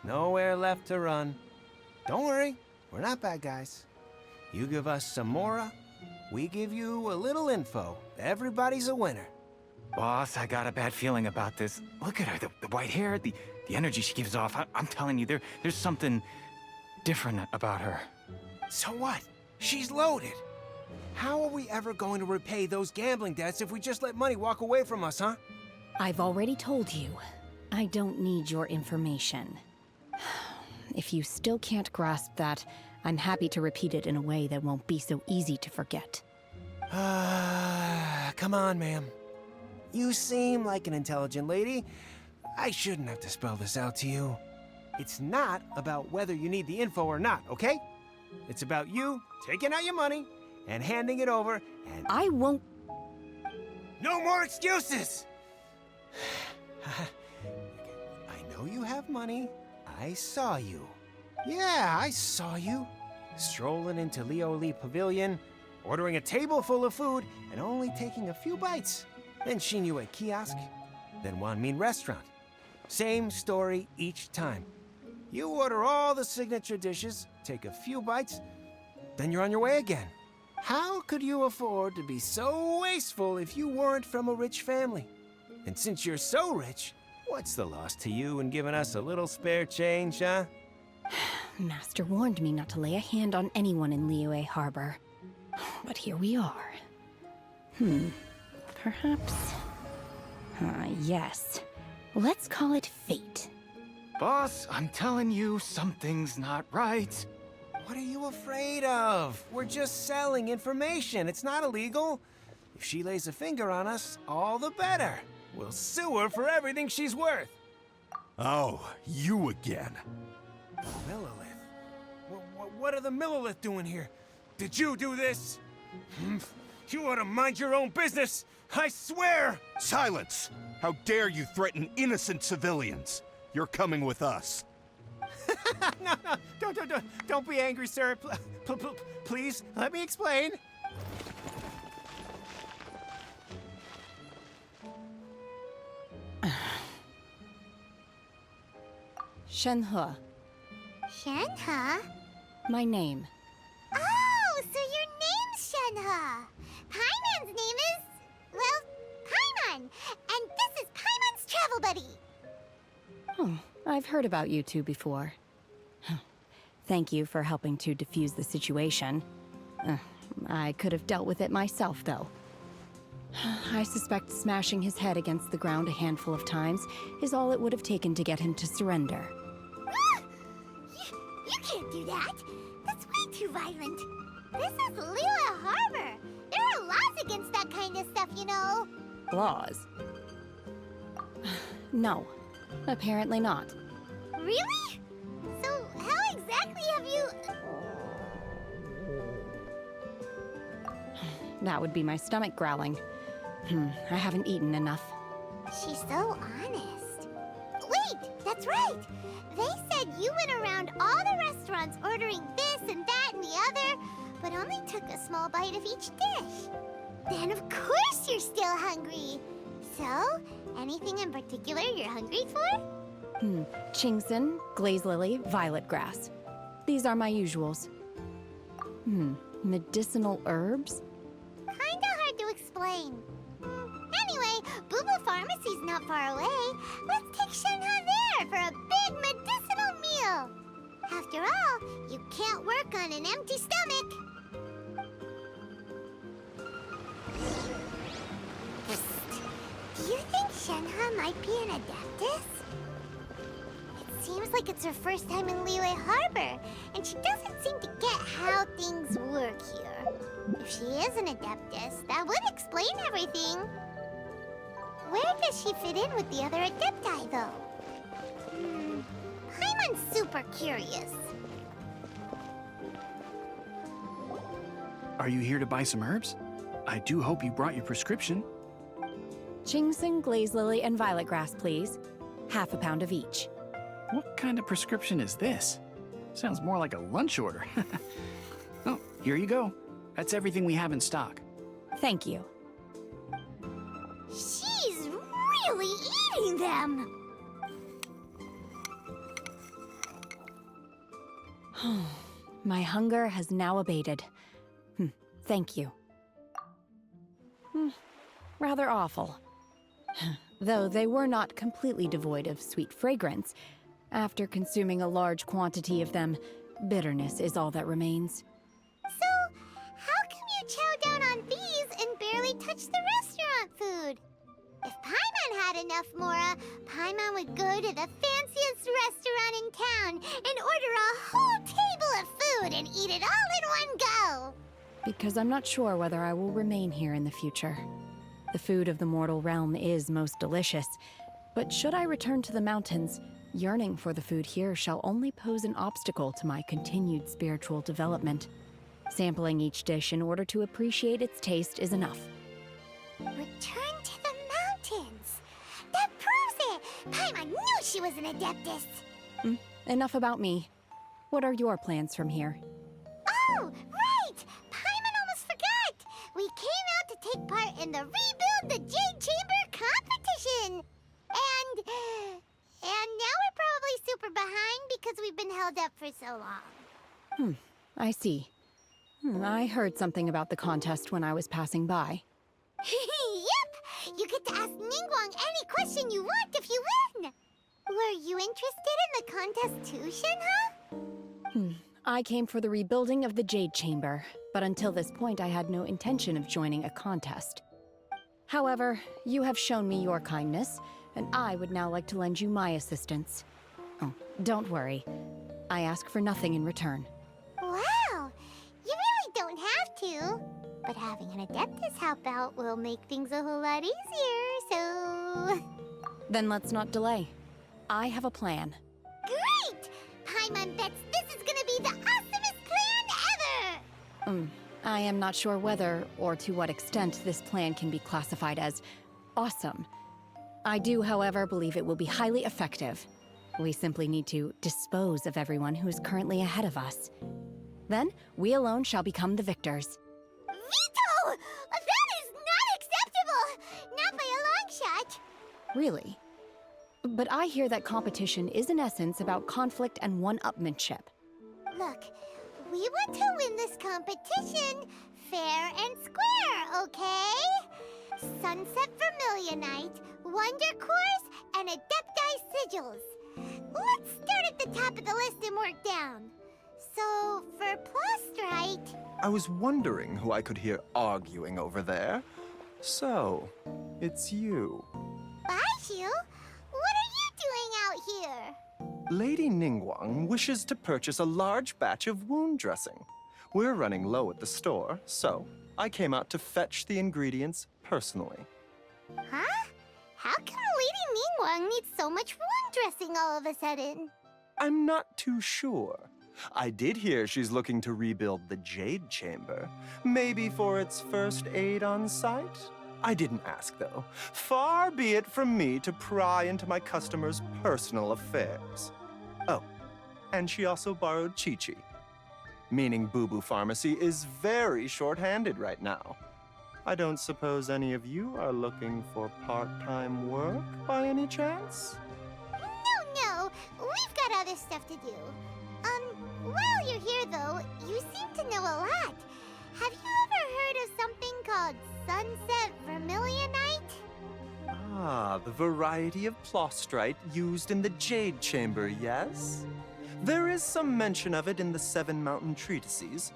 Speaker 11: Nowhere left to run. Don't worry, we're not bad guys. You give us some mora, we give you a little info. Everybody's a winner.
Speaker 14: Boss, I got a bad feeling about this. Look at her, the white hair, the energy she gives off. I'm telling you, there's something different about her.
Speaker 11: So what? She's loaded. How are we ever going to repay those gambling debts if we just let money walk away from us, huh?
Speaker 13: I've already told you, I don't need your information. If you still can't grasp that, I'm happy to repeat it in a way that won't be so easy to forget.
Speaker 11: Come on, ma'am. You seem like an intelligent lady. I shouldn't have to spell this out to you. It's not about whether you need the info or not, okay? It's about you taking out your money and handing it over, and
Speaker 13: I won't.
Speaker 11: No more excuses! I know you have money. I saw you. Yeah, I saw you. Strolling into Lioli Pavilion, ordering a table full of food, and only taking a few bites. Then Shinyue Kiosk, then Wanmin Restaurant. Same story each time. You order all the signature dishes, take a few bites, then you're on your way again. How could you afford to be so wasteful if you weren't from a rich family? And since you're so rich, what's the loss to you in giving us a little spare change, huh?
Speaker 13: Master warned me not to lay a hand on anyone in Liyue Harbor. But here we are. Perhaps... yes. Let's call it fate.
Speaker 14: Boss, I'm telling you, something's not right.
Speaker 11: What are you afraid of? We're just selling information. It's not illegal. If she lays a finger on us, all the better. We'll sue her for everything she's worth.
Speaker 7: Oh, you again.
Speaker 11: Millilith? What are the Millilith doing here? Did you do this? You ought to mind your own business. I swear!
Speaker 7: Silence! How dare you threaten innocent civilians? You're coming with us.
Speaker 11: No, don't be angry, sir. Please, let me explain.
Speaker 13: Shenhe.
Speaker 3: Shenhe?
Speaker 13: My name.
Speaker 3: Oh, so your name's Shenhe. Paimon's name is... well, Paimon. And this is Paimon's travel buddy.
Speaker 13: Oh, I've heard about you two before. Thank you for helping to defuse the situation. I could have dealt with it myself, though. I suspect smashing his head against the ground a handful of times is all it would have taken to get him to surrender.
Speaker 3: You can't do that. That's way too violent. This is Liyue Harbor. There are laws against that kind of stuff, you know.
Speaker 13: Laws? No, apparently not.
Speaker 3: Really? So how exactly have you...
Speaker 13: That would be my stomach growling. I haven't eaten enough.
Speaker 3: She's so honest. Wait, that's right. They said you went around all the restaurants ordering this and that and the other, but only took a small bite of each dish. Then of course you're still hungry. So, Anything in particular you're hungry for?
Speaker 13: Chingson, glaze lily, violet grass. These are my usuals. Medicinal herbs?
Speaker 3: Kinda hard to explain. Anyway, Boo Pharmacy's not far away. Let's take Shenhe there for a big medicinal meal. After all, you can't work on an empty stomach. Psst. Do you think Shenhe might be an Adeptus? It seems like it's her first time in Liyue Harbor, and she doesn't seem to get how things work here. If she is an Adeptus, that would explain everything. Where does she fit in with the other Adepti, though? Paimon's super curious.
Speaker 15: Are you here to buy some herbs? I do hope you brought your prescription.
Speaker 13: Chingson, glaze lily, and violet grass, please. Half a pound of each.
Speaker 15: What kind of prescription is this? Sounds more like a lunch order. Oh, here you go. That's everything we have in stock.
Speaker 13: Thank you.
Speaker 3: She's really eating them!
Speaker 13: My hunger has now abated. Thank you. Rather awful. Though they were not completely devoid of sweet fragrance. After consuming a large quantity of them, bitterness is all that remains.
Speaker 3: So, how come you chow down on these and barely touch the restaurant food? If Paimon had enough Mora, Paimon would go to the fanciest restaurant in town and order a whole table of food and eat it all in one go!
Speaker 13: Because I'm not sure whether I will remain here in the future. The food of the mortal realm is most delicious, but should I return to the mountains, yearning for the food here shall only pose an obstacle to my continued spiritual development. Sampling each dish in order to appreciate its taste is enough.
Speaker 3: Return to the mountains! That proves it! Paimon knew she was an Adeptus!
Speaker 13: Enough about me. What are your plans from here?
Speaker 3: Oh, right! Paimon almost forgot! We came out to take part in the Rebuild the Jade Chamber competition! And now we're probably super behind because we've been held up for so long.
Speaker 13: I see. I heard something about the contest when I was passing by.
Speaker 3: Yep! You get to ask Ningguang any question you want if you win! Were you interested in the contest too, Shenhe?
Speaker 13: I came for the rebuilding of the Jade Chamber, but until this point I had no intention of joining a contest. However, you have shown me your kindness, and I would now like to lend you my assistance. Oh, don't worry. I ask for nothing in return.
Speaker 3: Wow! You really don't have to. But having an Adeptus help out will make things a whole lot easier, so...
Speaker 13: Then let's not delay. I have a plan.
Speaker 3: Great! Paimon bets this is gonna be the awesomest plan ever!
Speaker 13: I am not sure whether or to what extent this plan can be classified as awesome. I do, however, believe it will be highly effective. We simply need to dispose of everyone who is currently ahead of us. Then, we alone shall become the victors.
Speaker 3: Veto! That is not acceptable! Not by a long shot!
Speaker 13: Really? But I hear that competition is in essence about conflict and one-upmanship.
Speaker 3: Look, we want to win this competition fair and square, okay? Sunset Vermilionite, Wonder Cores, and Adepti Sigils. Let's start at the top of the list and work down. So, for Plostrite...
Speaker 16: I was wondering who I could hear arguing over there. So, it's you.
Speaker 3: Baishu? What are you doing out here?
Speaker 16: Lady Ningguang wishes to purchase a large batch of wound dressing. We're running low at the store, so I came out to fetch the ingredients personally.
Speaker 3: Huh? How can Lady Ningguang need so much wound dressing all of a sudden?
Speaker 16: I'm not too sure. I did hear she's looking to rebuild the Jade Chamber. Maybe for its first aid on site? I didn't ask, though. Far be it from me to pry into my customers' personal affairs. Oh, and she also borrowed Chi-Chi. Meaning Boo Boo Pharmacy is very short-handed right now. I don't suppose any of you are looking for part-time work by any chance?
Speaker 3: No, we've got other stuff to do. While you're here though, you seem to know a lot. Have you ever heard of something called Sunset Vermilionite?
Speaker 16: Ah, the variety of plostrite used in the Jade Chamber, yes? There is some mention of it in the Seven Mountain Treatises.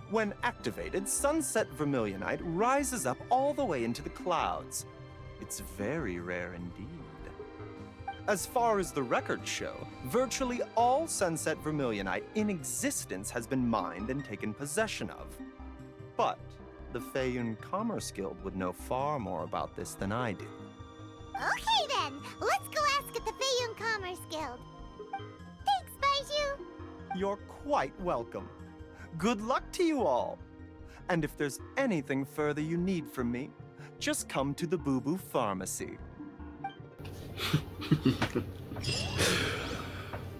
Speaker 16: When activated, Sunset Vermilionite rises up all the way into the clouds. It's very rare indeed. As far as the records show, virtually all Sunset Vermilionite in existence has been mined and taken possession of. But the Feiyun Commerce Guild would know far more about this than I do.
Speaker 3: Okay then, let's go ask at the Feiyun Commerce Guild. Thanks, Baiju.
Speaker 16: You're quite welcome. Good luck to you all. And if there's anything further you need from me, just come to the Boo Boo Pharmacy.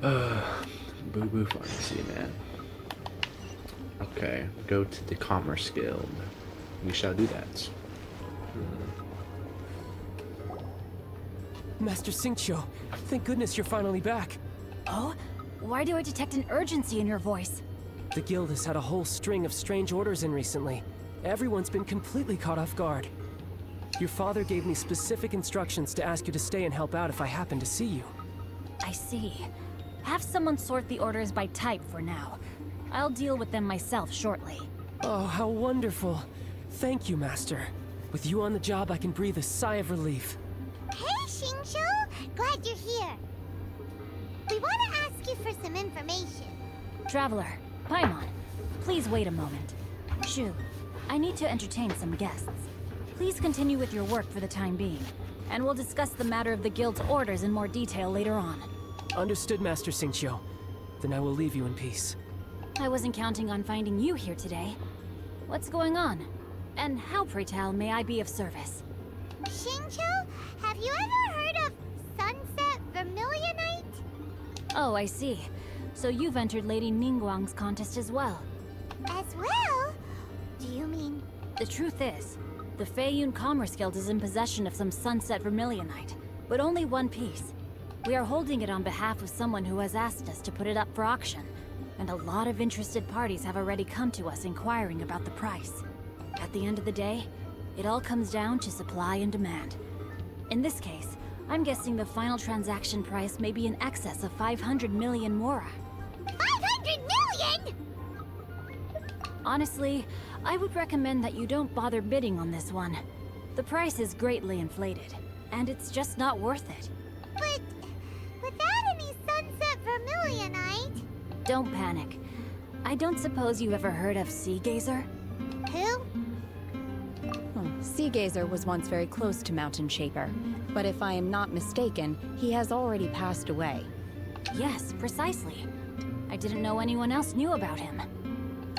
Speaker 1: Boo Boo Pharmacy, man. Okay, go to the Commerce Guild. We shall do that.
Speaker 8: Master Xingqiu, thank goodness you're finally back.
Speaker 4: Oh? Why do I detect an urgency in your voice?
Speaker 8: The guild has had a whole string of strange orders in recently. Everyone's been completely caught off guard. Your father gave me specific instructions to ask you to stay and help out if I happen to see you.
Speaker 4: I see. Have someone sort the orders by type for now. I'll deal with them myself shortly.
Speaker 8: Oh, how wonderful. Thank you, Master. With you on the job, I can breathe a sigh of relief.
Speaker 3: Hey, Xingqiu! Glad you're here. We want to ask you for some information.
Speaker 4: Traveler, Paimon, please wait a moment. Shu, I need to entertain some guests. Please continue with your work for the time being, and we'll discuss the matter of the guild's orders in more detail later on.
Speaker 8: Understood, Master Xingqiu. Then I will leave you in peace.
Speaker 4: I wasn't counting on finding you here today. What's going on? And how, pray tell, may I be of service?
Speaker 3: Xingqiu, have you ever heard of Sunset Vermilionite?
Speaker 4: Oh, I see. So you've entered Lady Ningguang's contest as well.
Speaker 3: As well? Do you mean...
Speaker 4: The truth is, the Feiyun Commerce Guild is in possession of some Sunset Vermilionite, but only one piece. We are holding it on behalf of someone who has asked us to put it up for auction, and a lot of interested parties have already come to us inquiring about the price. At the end of the day, it all comes down to supply and demand. In this case, I'm guessing the final transaction price may be in excess of 500 million mora.
Speaker 3: 500 million?!
Speaker 4: Honestly, I would recommend that you don't bother bidding on this one. The price is greatly inflated, and it's just not worth it.
Speaker 3: But without any Sunset Vermilionite...
Speaker 4: Don't panic. I don't suppose you've ever heard of Sea Gazer?
Speaker 3: Who?
Speaker 13: Sea Gazer was once very close to Mountain Shaper, but if I am not mistaken, he has already passed away.
Speaker 4: Yes, precisely. I didn't know anyone else knew about him.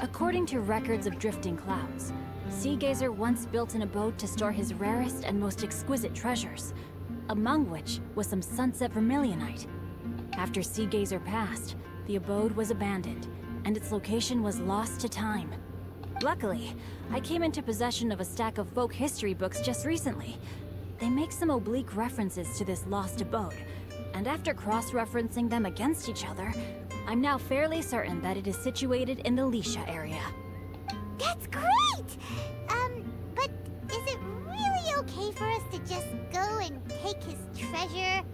Speaker 4: According to records of drifting clouds, Sea Gazer once built an abode to store his rarest and most exquisite treasures, among which was some Sunset Vermilionite. After Sea Gazer passed, the abode was abandoned, and its location was lost to time. Luckily, I came into possession of a stack of folk history books just recently. They make some oblique references to this lost abode, and after cross-referencing them against each other, I'm now fairly certain that it is situated in the Lisha area.
Speaker 3: That's great! But is it really okay for us to just go and take his treasure?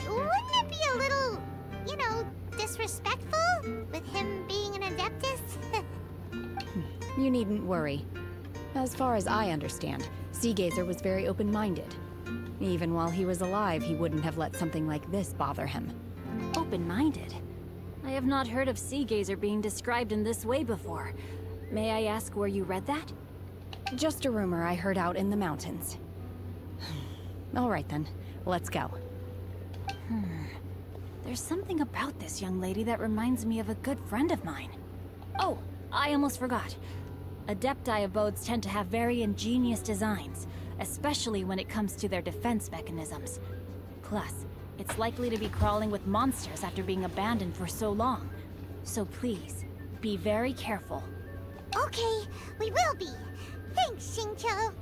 Speaker 3: Wouldn't it be a little, you know, disrespectful with him being an Adeptus?
Speaker 13: You needn't worry. As far as I understand, Sea Gazer was very open-minded. Even while he was alive, he wouldn't have let something like this bother him.
Speaker 4: Open-minded? I have not heard of Sea Gazer being described in this way before. May I ask where you read that?
Speaker 13: Just a rumor I heard out in the mountains. All right then, let's go.
Speaker 4: There's something about this young lady that reminds me of a good friend of mine. Oh, I almost forgot. Adepti abodes tend to have very ingenious designs, especially when it comes to their defense mechanisms. Plus, it's likely to be crawling with monsters after being abandoned for so long. So please, be very careful.
Speaker 3: Okay, we will be. Thanks, Xingqiu.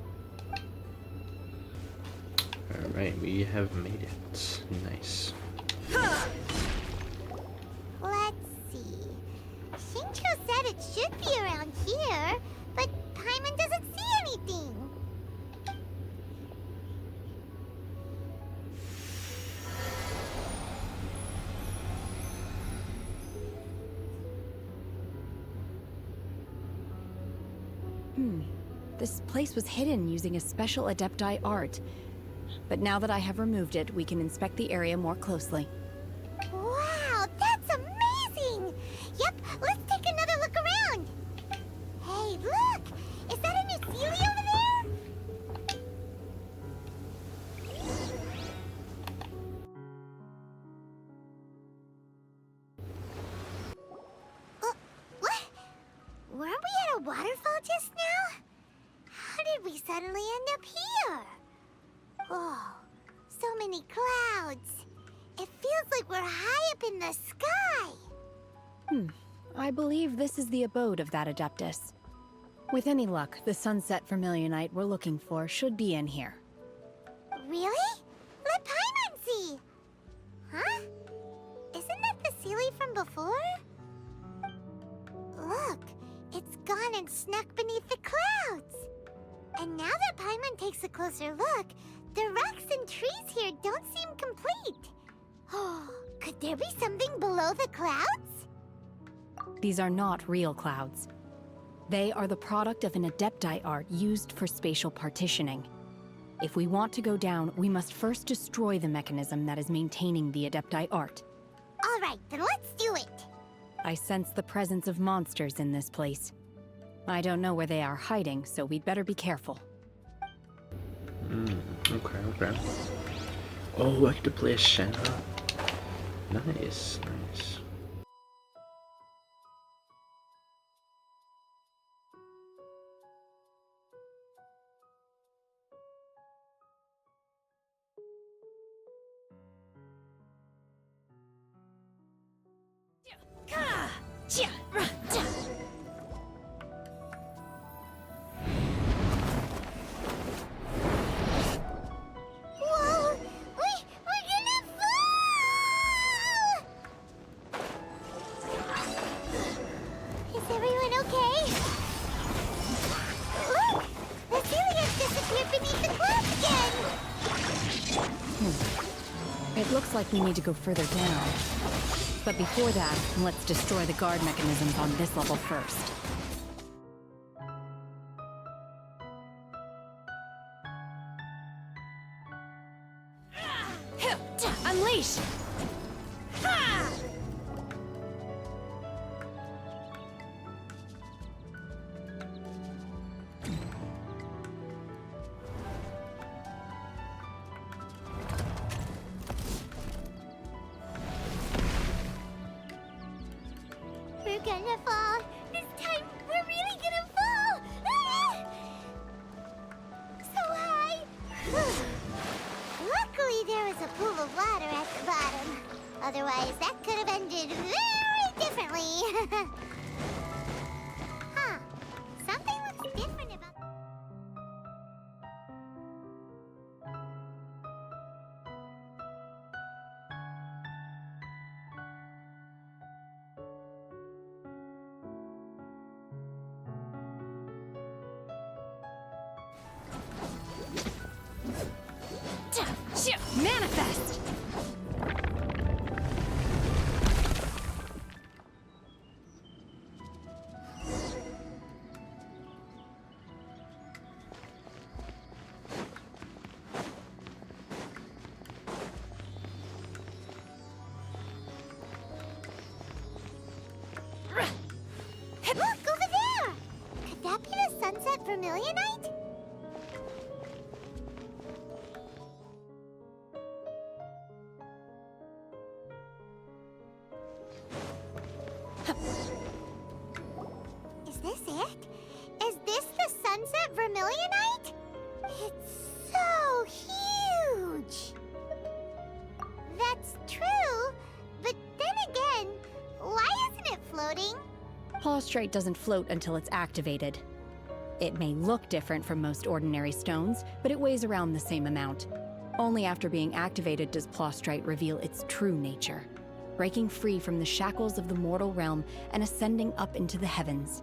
Speaker 1: Alright, we have made it. Nice.
Speaker 3: Let's see. Shincho said it should be around here, but Paimon doesn't see anything.
Speaker 13: This place was hidden using a special Adepti art. But now that I have removed it, we can inspect the area more closely.
Speaker 3: Wow, that's amazing! Yep, let's take another look around. Hey, look! Is that a new Sealy over there? What? Weren't we at a waterfall just now? How did we suddenly end up here? Oh, so many clouds. It feels like we're high up in the sky.
Speaker 13: I believe this is the abode of that Adeptus. With any luck, the sunset vermilionite we're looking for should be in here.
Speaker 3: Really? Let Paimon see. Huh? Isn't that the Sealy from before? Look, it's gone and snuck beneath the clouds. And now that Paimon takes a closer look, the rocks and trees here don't seem complete. Oh, could there be something below the clouds?
Speaker 13: These are not real clouds. They are the product of an Adepti art used for spatial partitioning. If we want to go down, we must first destroy the mechanism that is maintaining the Adepti art.
Speaker 3: All right, then let's do it.
Speaker 13: I sense the presence of monsters in this place. I don't know where they are hiding, so we'd better be careful.
Speaker 1: Okay. Oh, I get to play a Shenna. Nice.
Speaker 3: Whoa! We're gonna fall! Is everyone okay? Look! The Celia's disappeared beneath the clouds again!
Speaker 13: It looks like we need to go further down. But before that, let's destroy the guard mechanisms on this level first. Unleash!
Speaker 3: We're gonna fall. This time, we're really gonna fall. Ah! So high. Luckily, there was a pool of water at the bottom. Otherwise, that could have ended very differently. Huh. Something looks different about...
Speaker 13: Manifest!
Speaker 3: Look, over there! Could that be the sunset vermilionite? Is this it? Is this the sunset vermilionite? It's so huge! That's true, but then again, why isn't it floating?
Speaker 13: Plaustrate doesn't float until it's activated. It may look different from most ordinary stones, but it weighs around the same amount. Only after being activated does Plostrite reveal its true nature, breaking free from the shackles of the mortal realm and ascending up into the heavens.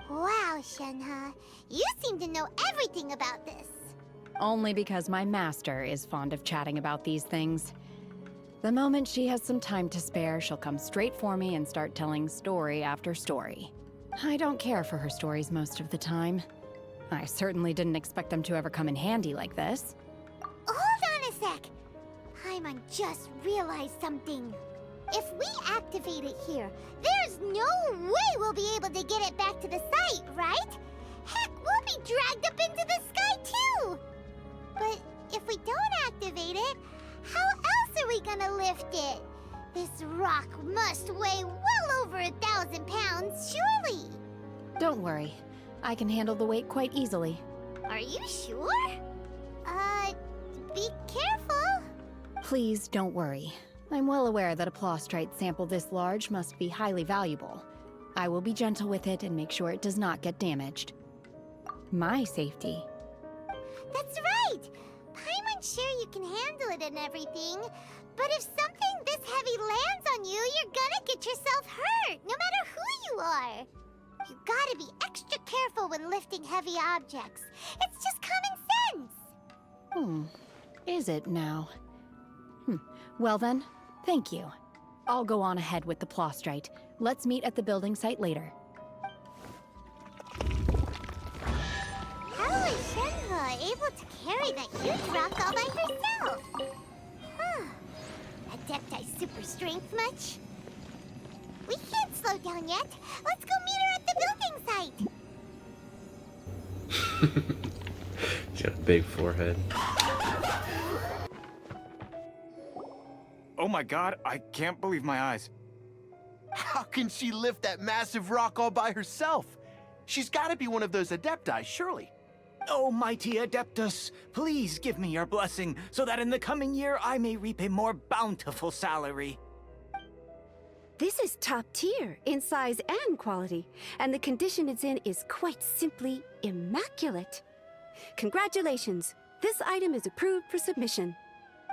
Speaker 3: Wow, Shenhe. You seem to know everything about this.
Speaker 13: Only because my master is fond of chatting about these things. The moment she has some time to spare, she'll come straight for me and start telling story after story. I don't care for her stories most of the time. I certainly didn't expect them to ever come in handy like this.
Speaker 3: Hold on a sec. Paimon just realized something. If we activate it here, there's no way we'll be able to get it back to the site, right? Heck, we'll be dragged up into the sky too! But if we don't activate it, how else are we gonna lift it? This rock must weigh well over 1,000 pounds, surely!
Speaker 13: Don't worry. I can handle the weight quite easily.
Speaker 3: Are you sure? Be careful!
Speaker 13: Please don't worry. I'm well aware that a Plostrite sample this large must be highly valuable. I will be gentle with it and make sure it does not get damaged. My safety.
Speaker 3: That's right! Paimon's sure you can handle it and everything, but if something this heavy lands on you, you're gonna get yourself hurt, no matter who you are. You gotta be extra careful when lifting heavy objects. It's just common sense!
Speaker 13: Is it now? Well then, thank you. I'll go on ahead with the Plostrite. Let's meet at the building site later.
Speaker 3: How is Shenhe able to carry that huge rock all by herself? Huh. Adepti super strength much? We can't slow down yet. Let's go meet her at the building site.
Speaker 1: She's got a big forehead.
Speaker 14: Oh my god, I can't believe my eyes.
Speaker 17: How can she lift that massive rock all by herself? She's gotta be one of those Adepti, surely.
Speaker 15: Oh, mighty Adeptus, please give me your blessing so that in the coming year I may reap a more bountiful salary.
Speaker 18: This is top tier in size and quality, and the condition it's in is quite simply immaculate. Congratulations! This item is approved for submission.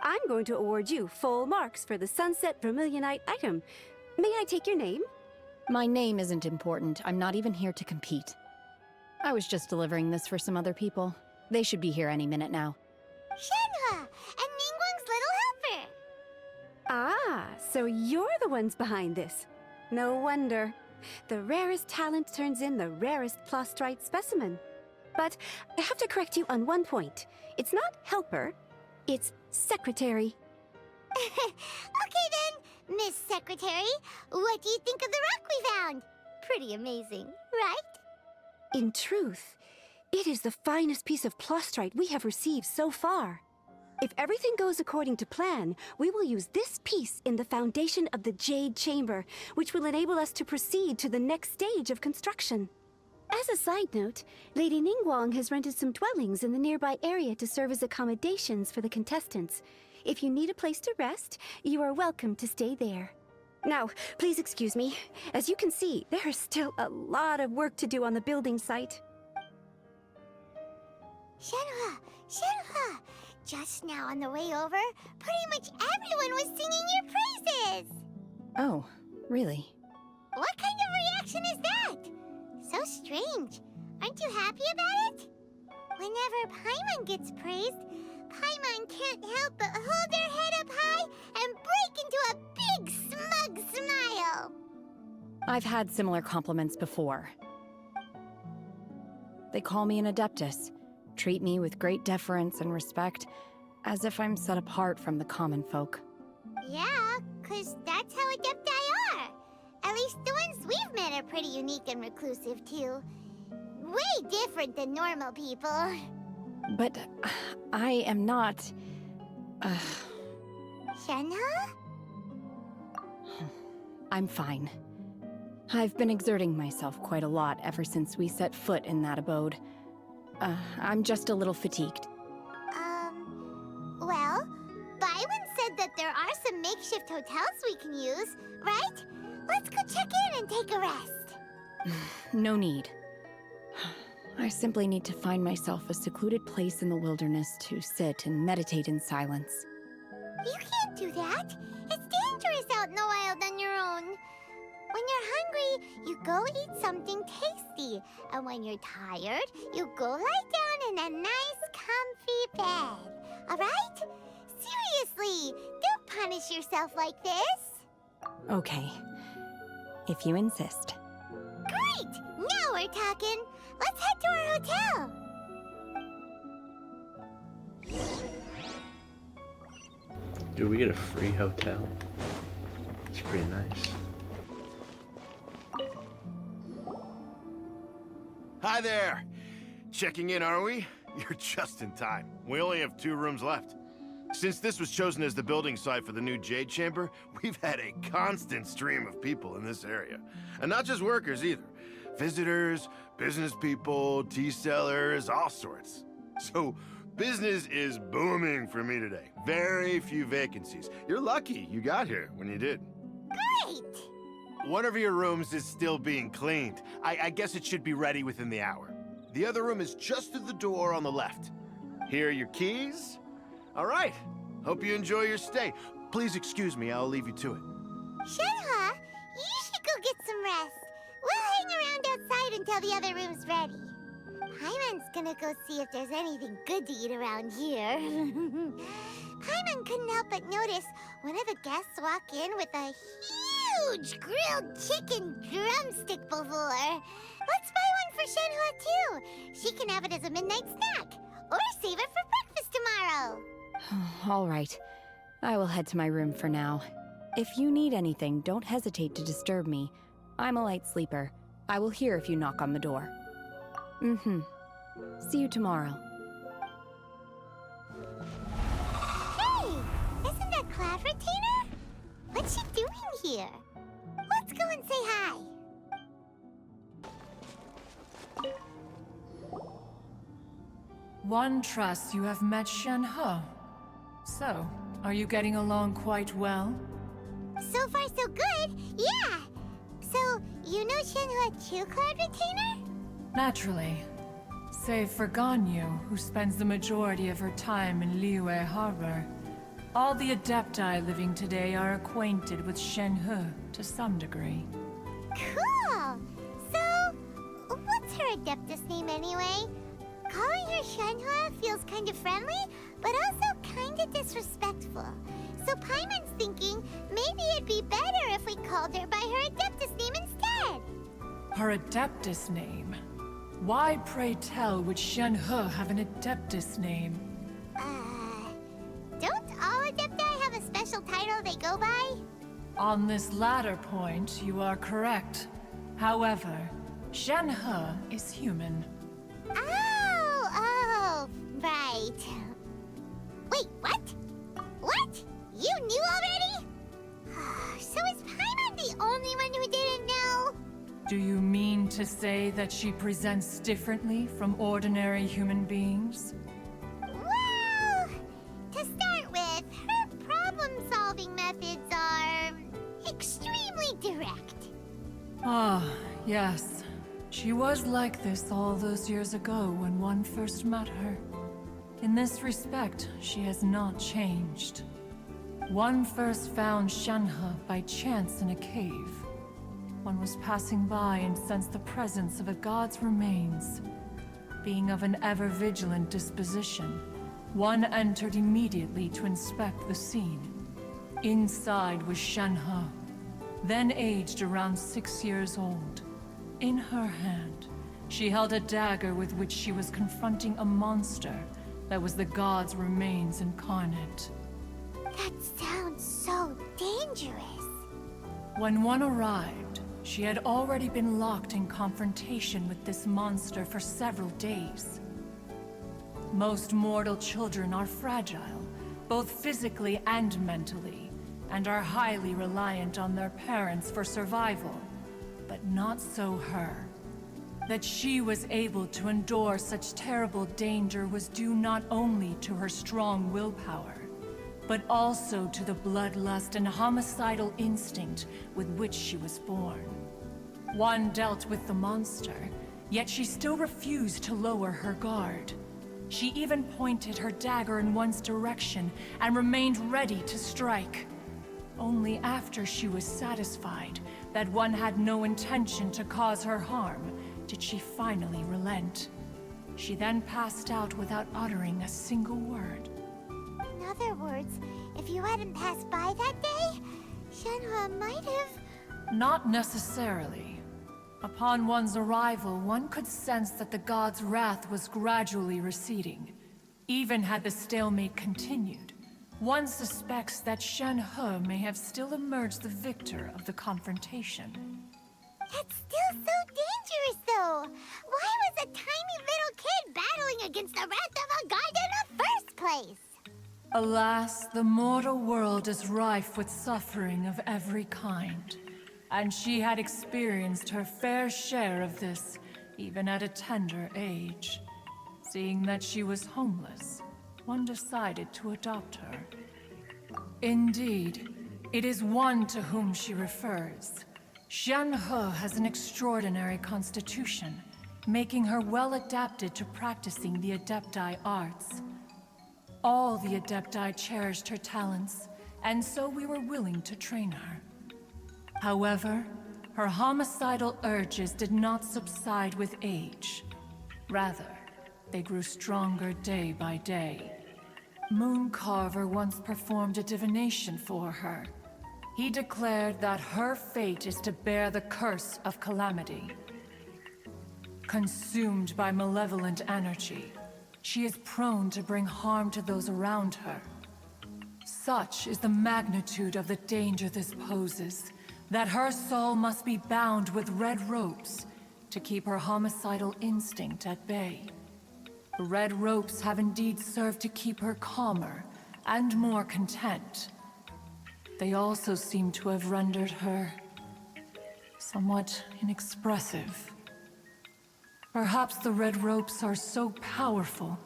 Speaker 18: I'm going to award you full marks for the Sunset Vermilionite item. May I take your name?
Speaker 13: My name isn't important. I'm not even here to compete. I was just delivering this for some other people. They should be here any minute now.
Speaker 3: Shenhe! And Ningguang's little helper!
Speaker 18: Ah, so you're the ones behind this. No wonder. The rarest talent turns in the rarest Plostrite specimen. But I have to correct you on one point. It's not helper, it's secretary.
Speaker 3: Okay then, Miss Secretary. What do you think of the rock we found? Pretty amazing, right?
Speaker 18: In truth, it is the finest piece of Plostrite we have received so far. If everything goes according to plan, we will use this piece in the foundation of the Jade Chamber, which will enable us to proceed to the next stage of construction. As a side note, Lady Ningguang has rented some dwellings in the nearby area to serve as accommodations for the contestants. If you need a place to rest, you are welcome to stay there. Now, please excuse me. As you can see, there is still a lot of work to do on the building site.
Speaker 3: Shenhe! Shenhe! Just now on the way over, pretty much everyone was singing your praises!
Speaker 13: Oh, really?
Speaker 3: What kind of reaction is that? So strange. Aren't you happy about it? Whenever Paimon gets praised, Paimon can't help but hold their head up high and break into a big smug smile.
Speaker 13: I've had similar compliments before. They call me an Adeptus, treat me with great deference and respect, as if I'm set apart from the common folk.
Speaker 3: Yeah, 'cause that's how Adepti are. At least the ones we've met are pretty unique and reclusive, too. Way different than normal people.
Speaker 13: But I am not...
Speaker 3: Shenhe?
Speaker 13: I'm fine. I've been exerting myself quite a lot ever since we set foot in that abode. I'm just a little fatigued.
Speaker 3: Well, Byron said that there are some makeshift hotels we can use, right? Let's go check in and take a rest.
Speaker 13: No need. I simply need to find myself a secluded place in the wilderness to sit and meditate in silence.
Speaker 3: You can't do that. It's dangerous out in the wild on your own. When you're hungry, you go eat something tasty. And when you're tired, you go lie down in a nice, comfy bed. All right? Seriously, don't punish yourself like this.
Speaker 13: Okay, if you insist.
Speaker 3: Great! Now we're talking. Let's head to our hotel.
Speaker 1: Do we get a free hotel? It's pretty nice.
Speaker 17: Hi there! Checking in, are we? You're just in time. We only have 2 rooms left. Since this was chosen as the building site for the new Jade Chamber, we've had a constant stream of people in this area. And not just workers either. Visitors, business people, tea sellers, all sorts. So, business is booming for me today. Very few vacancies. You're lucky you got here when you did.
Speaker 3: Great!
Speaker 17: One of your rooms is still being cleaned. I guess it should be ready within the hour. The other room is just through the door on the left. Here are your keys. All right. Hope you enjoy your stay. Please excuse me, I'll leave you to it.
Speaker 3: Shenhe, you should go get some rest. We'll hang around outside until the other room's ready. Paimon's gonna go see if there's anything good to eat around here. Paimon couldn't help but notice one of the guests walk in with a huge grilled chicken drumstick before. Let's buy one for Shenhe too. She can have it as a midnight snack. Or save it for breakfast tomorrow.
Speaker 13: All right. I will head to my room for now. If you need anything, don't hesitate to disturb me. I'm a light sleeper. I will hear if you knock on the door. See you tomorrow.
Speaker 3: Hey! Isn't that Cloud Retainer? What's she doing here? Let's go and say hi.
Speaker 19: One trusts you have met Shenhe. So, are you getting along quite well?
Speaker 3: So far, so good. Yeah. So, you know Shenhe too, Cloud Retainer?
Speaker 19: Naturally. Save for Ganyu, who spends the majority of her time in Liyue Harbor. All the Adepti living today are acquainted with Shenhe to some degree.
Speaker 3: Cool. So, what's her Adeptus name anyway? Calling her Shenhe feels kind of friendly, but also kind of disrespectful. So Paimon's thinking maybe it'd be better if we called her by her Adeptus name instead.
Speaker 19: Her Adeptus name? Why, pray tell, would Shenhe have an Adeptus name?
Speaker 3: Don't all Adepti have a special title they go by?
Speaker 19: On this latter point, you are correct. However, Shenhe is human.
Speaker 3: Oh, right. Wait, what? What? You knew already? So is Paimon the only one who didn't know?
Speaker 19: Do you mean to say that she presents differently from ordinary human beings?
Speaker 3: Well, to start with, her problem-solving methods are extremely direct.
Speaker 19: Ah, yes. She was like this all those years ago when one first met her. In this respect, she has not changed. One first found Shenhe by chance in a cave. One was passing by and sensed the presence of a god's remains. Being of an ever-vigilant disposition, one entered immediately to inspect the scene. Inside was Shenhe, then aged around 6 years old. In her hand, she held a dagger with which she was confronting a monster that was the god's remains incarnate.
Speaker 3: That sounds so dangerous.
Speaker 19: When one arrived, she had already been locked in confrontation with this monster for several days. Most mortal children are fragile, both physically and mentally, and are highly reliant on their parents for survival. But not so her. That she was able to endure such terrible danger was due not only to her strong willpower, but also to the bloodlust and homicidal instinct with which she was born. One dealt with the monster, Yet she still refused to lower her guard. She even pointed her dagger in one's direction and remained ready to strike. Only after she was satisfied that one had no intention to cause her harm did she finally relent. She then passed out without uttering a single word.
Speaker 3: In other words, if you hadn't passed by that day, Shenhe might have...
Speaker 19: Not necessarily. Upon one's arrival, one could sense that the god's wrath was gradually receding. Even had the stalemate continued, one suspects that Shenhe may have still emerged the victor of the confrontation.
Speaker 3: That's still so dangerous, though! Why was a tiny little kid battling against the wrath of a god in the first place?
Speaker 19: Alas, the mortal world is rife with suffering of every kind. And she had experienced her fair share of this, even at a tender age. Seeing that she was homeless, one decided to adopt her. Indeed, it is one to whom she refers. Shenhe has an extraordinary constitution, making her well adapted to practicing the Adepti arts. All the Adepti cherished her talents, and so we were willing to train her. However, her homicidal urges did not subside with age. Rather, they grew stronger day by day. Mooncarver once performed a divination for her. He declared that her fate is to bear the curse of calamity. Consumed by malevolent energy, she is prone to bring harm to those around her. Such is the magnitude of the danger this poses, that her soul must be bound with red ropes to keep her homicidal instinct at bay. The red ropes have indeed served to keep her calmer and more content. They also seem to have rendered her somewhat inexpressive. Perhaps the red ropes are so powerful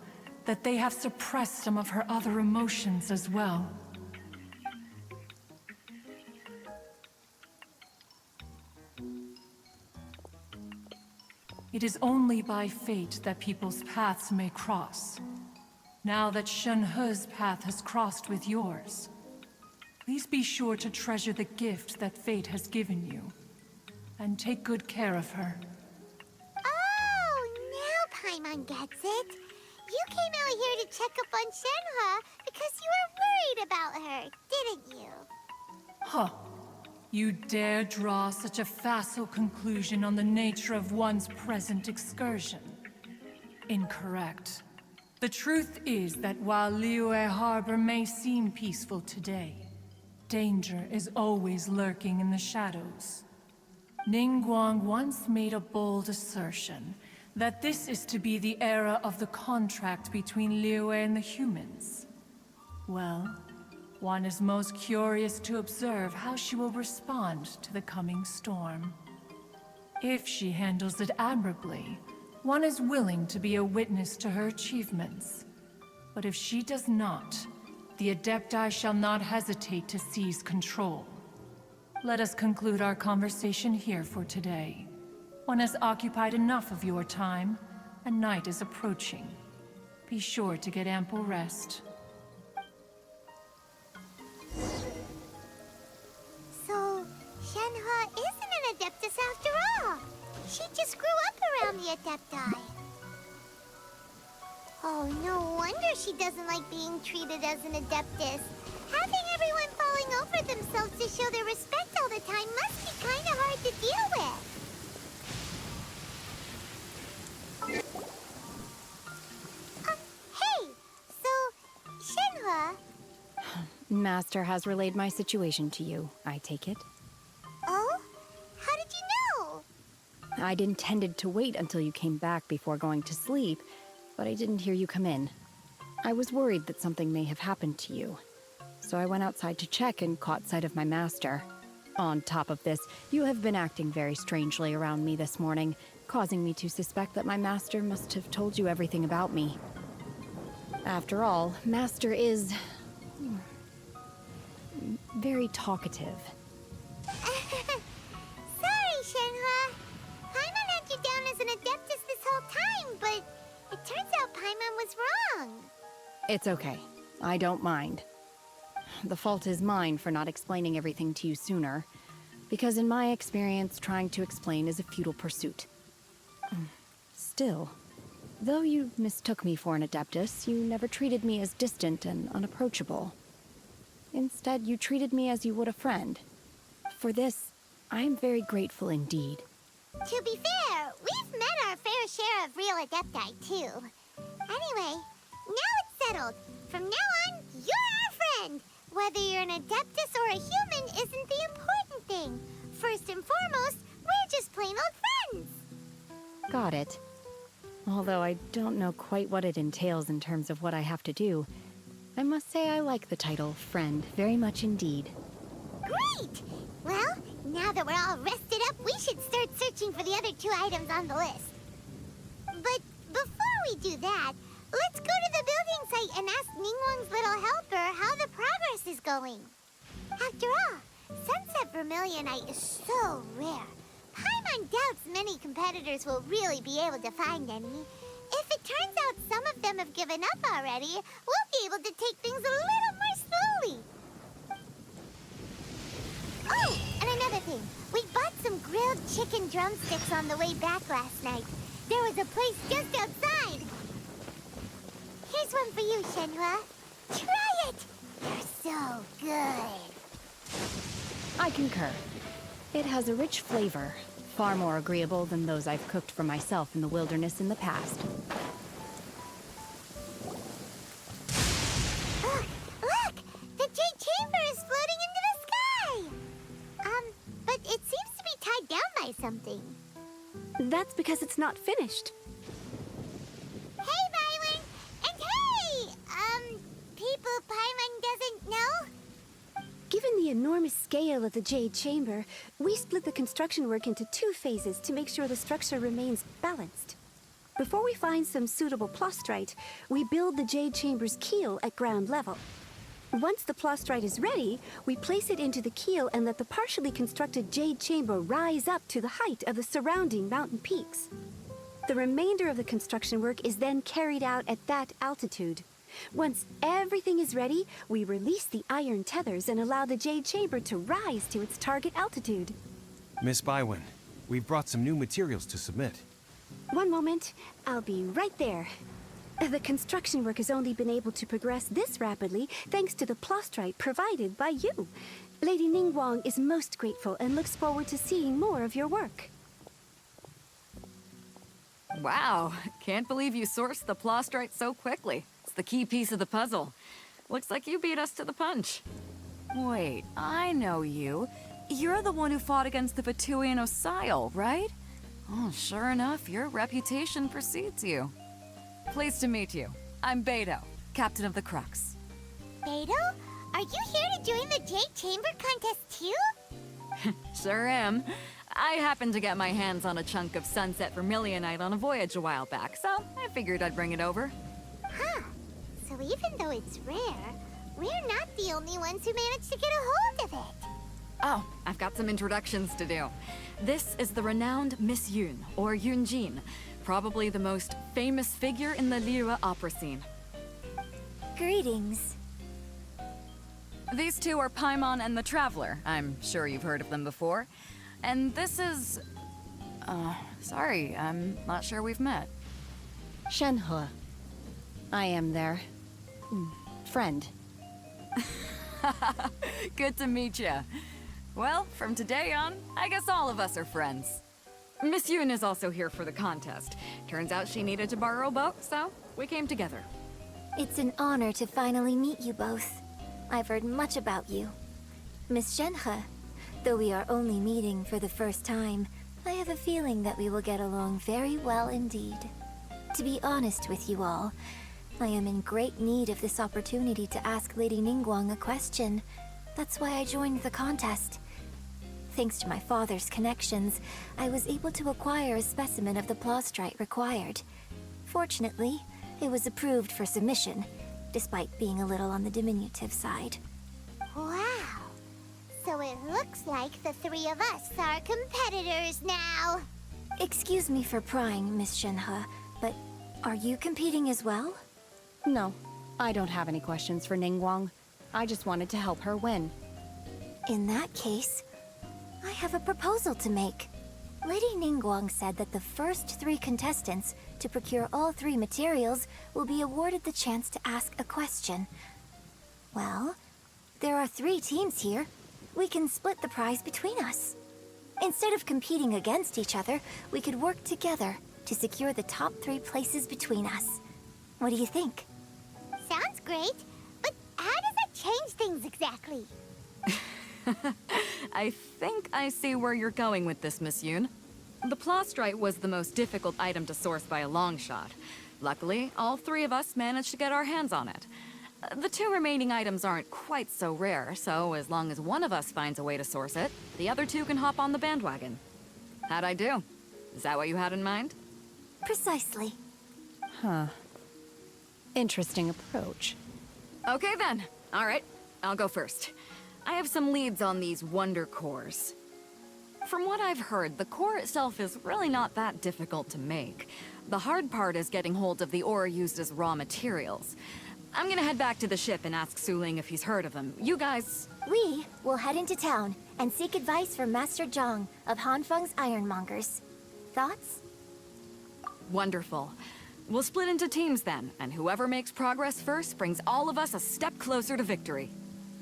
Speaker 19: that they have suppressed some of her other emotions as well. It is only by fate that people's paths may cross. Now that Shenhe's path has crossed with yours, please be sure to treasure the gift that fate has given you, and take good care of her.
Speaker 3: Oh, now Paimon gets it. You came out here to check up on Shenhe because you were worried about her, didn't you?
Speaker 19: Huh. You dare draw such a facile conclusion on the nature of one's present excursion? Incorrect. The truth is that while Liyue Harbor may seem peaceful today, danger is always lurking in the shadows. Ningguang once made a bold assertion that this is to be the era of the contract between Liyue and the humans. Well, one is most curious to observe how she will respond to the coming storm. If she handles it admirably, one is willing to be a witness to her achievements. But if she does not, the Adepti shall not hesitate to seize control. Let us conclude our conversation here for today. One has occupied enough of your time, and night is approaching. Be sure to get ample rest.
Speaker 3: So, Shenhe isn't an Adeptus after all. She just grew up around the Adepti. Oh, no wonder she doesn't like being treated as an Adeptus. Having everyone falling over themselves to show their respect all the time must be kind of hard to deal with. Hey! So, Shenhe...
Speaker 13: Master has relayed my situation to you, I take it.
Speaker 3: Oh? How did you know?
Speaker 13: I'd intended to wait until you came back before going to sleep, but I didn't hear you come in. I was worried that something may have happened to you, so I went outside to check and caught sight of my master. On top of this, you have been acting very strangely around me this morning, causing me to suspect that my master must have told you everything about me. After all, Master is... very talkative.
Speaker 3: Sorry, Shenhe. Paimon had you down as an Adeptus this whole time, but it turns out Paimon was wrong.
Speaker 13: It's okay. I don't mind. The fault is mine for not explaining everything to you sooner, because in my experience, trying to explain is a futile pursuit. Still, though you mistook me for an Adeptus, you never treated me as distant and unapproachable. Instead, you treated me as you would a friend. For this, I am very grateful indeed.
Speaker 3: To be fair, we've met our fair share of real Adepti, too. Anyway, now it's settled. From now on, you're our friend. Whether you're an Adeptus or a human isn't the important thing. First and foremost, we're just plain old friends.
Speaker 13: Got it. Although I don't know quite what it entails in terms of what I have to do, I must say I like the title friend very much indeed.
Speaker 3: Great! Well, now that we're all rested up, we should start searching for the other 2 items on the list. But before we do that, let's go to the building site and ask Ningguang's little helper how the progress is going. After all, Sunset Vermilionite is so rare. Paimon doubts many competitors will really be able to find any. If it turns out some of them have given up already, we'll be able to take things a little more slowly. Oh, and another thing. We bought some grilled chicken drumsticks on the way back last night. There was a place just outside. Here's one for you, Shenhua. Try it! They're so good.
Speaker 13: I concur. It has a rich flavor, far more agreeable than those I've cooked for myself in the wilderness in the past.
Speaker 3: Look! The Jade Chamber is floating into the sky! But it seems to be tied down by something.
Speaker 18: That's because it's not finished.
Speaker 3: Hey, Byron! And hey! People Paimon doesn't know?
Speaker 18: Given the enormous scale of the Jade Chamber, we split the construction work into 2 phases to make sure the structure remains balanced. Before we find some suitable plastrite, we build the Jade Chamber's keel at ground level. Once the plastrite is ready, we place it into the keel and let the partially constructed Jade Chamber rise up to the height of the surrounding mountain peaks. The remainder of the construction work is then carried out at that altitude. Once everything is ready, we release the iron tethers and allow the Jade Chamber to rise to its target altitude.
Speaker 11: Miss Bywin, we've brought some new materials to submit.
Speaker 18: One moment, I'll be right there. The construction work has only been able to progress this rapidly thanks to the plastrite provided by you. Lady Ningguang is most grateful and looks forward to seeing more of your work.
Speaker 20: Wow, can't believe you sourced the plastrite so quickly. It's the key piece of the puzzle. Looks like you beat us to the punch. Wait, I know you. You're the one who fought against the Vatuian Osile, right? Oh, sure enough, your reputation precedes you. Pleased to meet you. I'm Beto, captain of the Crux.
Speaker 3: Beto? Are you here to join the Jade Chamber contest too?
Speaker 20: Sure am. I happened to get my hands on a chunk of Sunset Vermilionite on a voyage a while back, so I figured I'd bring it over.
Speaker 3: Huh. So even though it's rare, we're not the only ones who managed to get a hold of it.
Speaker 20: Oh, I've got some introductions to do. This is the renowned Miss Yun, or Yunjin, probably the most famous figure in the Lyra opera scene.
Speaker 3: Greetings.
Speaker 20: These 2 are Paimon and the Traveler. I'm sure you've heard of them before. And this is... sorry, I'm not sure we've met.
Speaker 13: Shenhua. I am their... friend.
Speaker 20: Good to meet ya. Well, from today on, I guess all of us are friends. Miss Yun is also here for the contest. Turns out she needed to borrow a boat, so we came together.
Speaker 3: It's an honor to finally meet you both. I've heard much about you. Miss Shenhe, though we are only meeting for the first time, I have a feeling that we will get along very well indeed. To be honest with you all, I am in great need of this opportunity to ask Lady Ningguang a question. That's why I joined the contest. Thanks to my father's connections, I was able to acquire a specimen of the plastrite required. Fortunately, it was approved for submission, despite being a little on the diminutive side. Wow! So it looks like the 3 of us are competitors now. Excuse me for prying, Miss Shenhe, but are you competing as well?
Speaker 13: No, I don't have any questions for Ningguang. I just wanted to help her win.
Speaker 3: In that case, I have a proposal to make. Lady Ningguang said that the first 3 contestants to procure all 3 materials will be awarded the chance to ask a question. Well, there are 3 teams here. We can split the prize between us. Instead of competing against each other, we could work together to secure the top 3 places between us. What do you think?
Speaker 4: Sounds great, but how does that change things exactly?
Speaker 20: I think I see where you're going with this, Miss Yoon. The plastrite was the most difficult item to source by a long shot. Luckily, all 3 of us managed to get our hands on it. The 2 remaining items aren't quite so rare, so as long as one of us finds a way to source it, the other 2 can hop on the bandwagon. How'd I do? Is that what you had in mind?
Speaker 3: Precisely.
Speaker 13: Huh. Interesting approach.
Speaker 20: Okay then. All right, I'll go first. I have some leads on these wonder cores. From what I've heard, the core itself is really not that difficult to make. The hard part is getting hold of the ore used as raw materials. I'm gonna head back to the ship and ask Suling if he's heard of them. You guys...
Speaker 3: We will head into town and seek advice from Master Zhang of Hanfeng's Ironmongers. Thoughts?
Speaker 20: Wonderful. We'll split into teams then, and whoever makes progress first brings all of us a step closer to victory.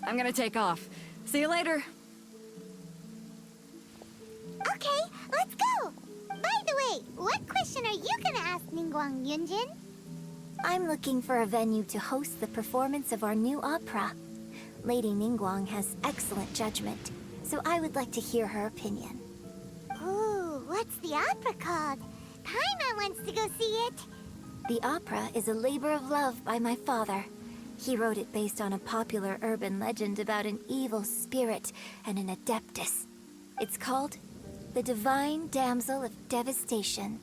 Speaker 20: I'm gonna take off. See you later.
Speaker 4: Okay, let's go! By the way, what question are you gonna ask Ningguang, Yunjin?
Speaker 3: I'm looking for a venue to host the performance of our new opera. Lady Ningguang has excellent judgment, so I would like to hear her opinion.
Speaker 4: Ooh, what's the opera called? Paimon wants to go see it.
Speaker 3: The opera is a labor of love by my father. He wrote it based on a popular urban legend about an evil spirit and an adeptus. It's called The Divine Damsel of Devastation.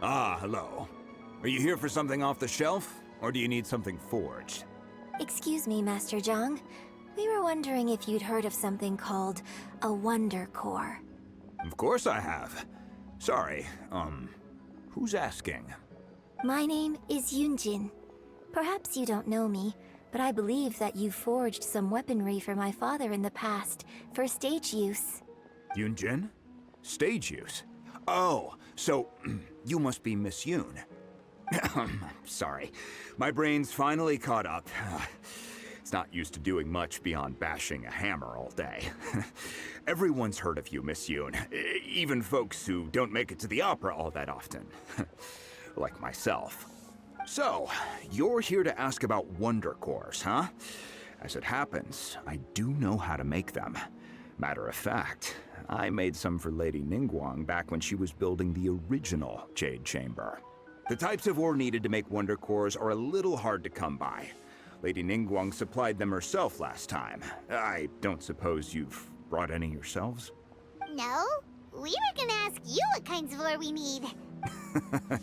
Speaker 21: Ah, hello. Are you here for something off the shelf, or do you need something forged?
Speaker 3: Excuse me, Master Zhang. We were wondering if you'd heard of something called a Wonder Core.
Speaker 21: Of course I have. Sorry, who's asking?
Speaker 3: My name is Yunjin. Perhaps you don't know me, but I believe that you forged some weaponry for my father in the past, for stage use.
Speaker 21: Yunjin? Stage use? Oh, so you must be Miss Yoon. Sorry, my brain's finally caught up. It's not used to doing much beyond bashing a hammer all day. Everyone's heard of you, Miss Yoon. Even folks who don't make it to the opera all that often. Like myself. So, you're here to ask about wonder cores, huh? As it happens, I do know how to make them. Matter of fact, I made some for Lady Ningguang back when she was building the original Jade Chamber. The types of ore needed to make wonder cores are a little hard to come by. Lady Ningguang supplied them herself last time. I don't suppose you've brought any yourselves?
Speaker 4: No, we were gonna ask you what kinds of ore we need.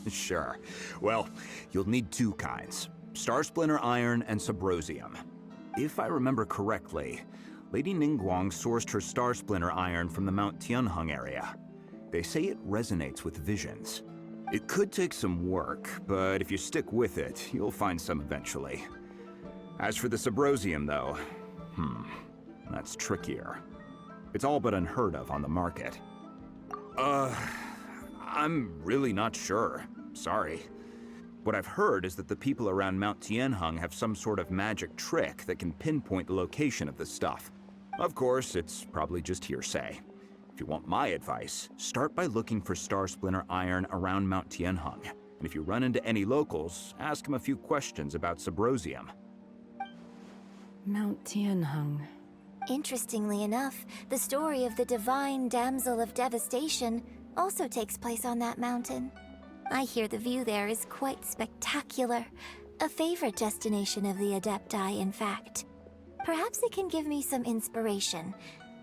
Speaker 21: Sure. Well, you'll need 2 kinds. Star Splinter Iron and Subrosium. If I remember correctly, Lady Ningguang sourced her Star Splinter Iron from the Mount Tianheng area. They say it resonates with visions. It could take some work, but if you stick with it, you'll find some eventually. As for the Subrosium, though, that's trickier. It's all but unheard of on the market. I'm really not sure. Sorry. What I've heard is that the people around Mount Tianheng have some sort of magic trick that can pinpoint the location of the stuff. Of course, it's probably just hearsay. If you want my advice, start by looking for Star Splinter Iron around Mount Tianheng. And if you run into any locals, ask them a few questions about Subrosium.
Speaker 13: Mount Tianheng.
Speaker 3: Interestingly enough, the story of the Divine Damsel of Devastation also takes place on that mountain. I hear the view there is quite spectacular. A favorite destination of the Adepti, in fact. Perhaps it can give me some inspiration.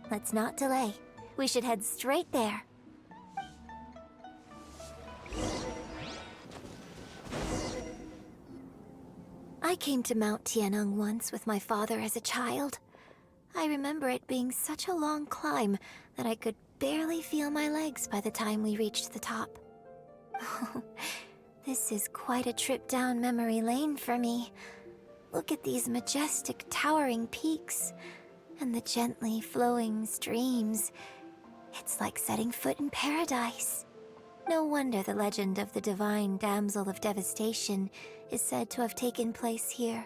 Speaker 3: Let's not delay. We should head straight there.
Speaker 4: I came to Mount Tianeng once with my father as a child. I remember it being such a long climb that I could barely feel my legs by the time we reached the top. This is quite a trip down memory lane for me. Look at these majestic, towering peaks, and the gently flowing streams. It's like setting foot in paradise. No wonder the legend of the divine damsel of devastation is said to have taken place here.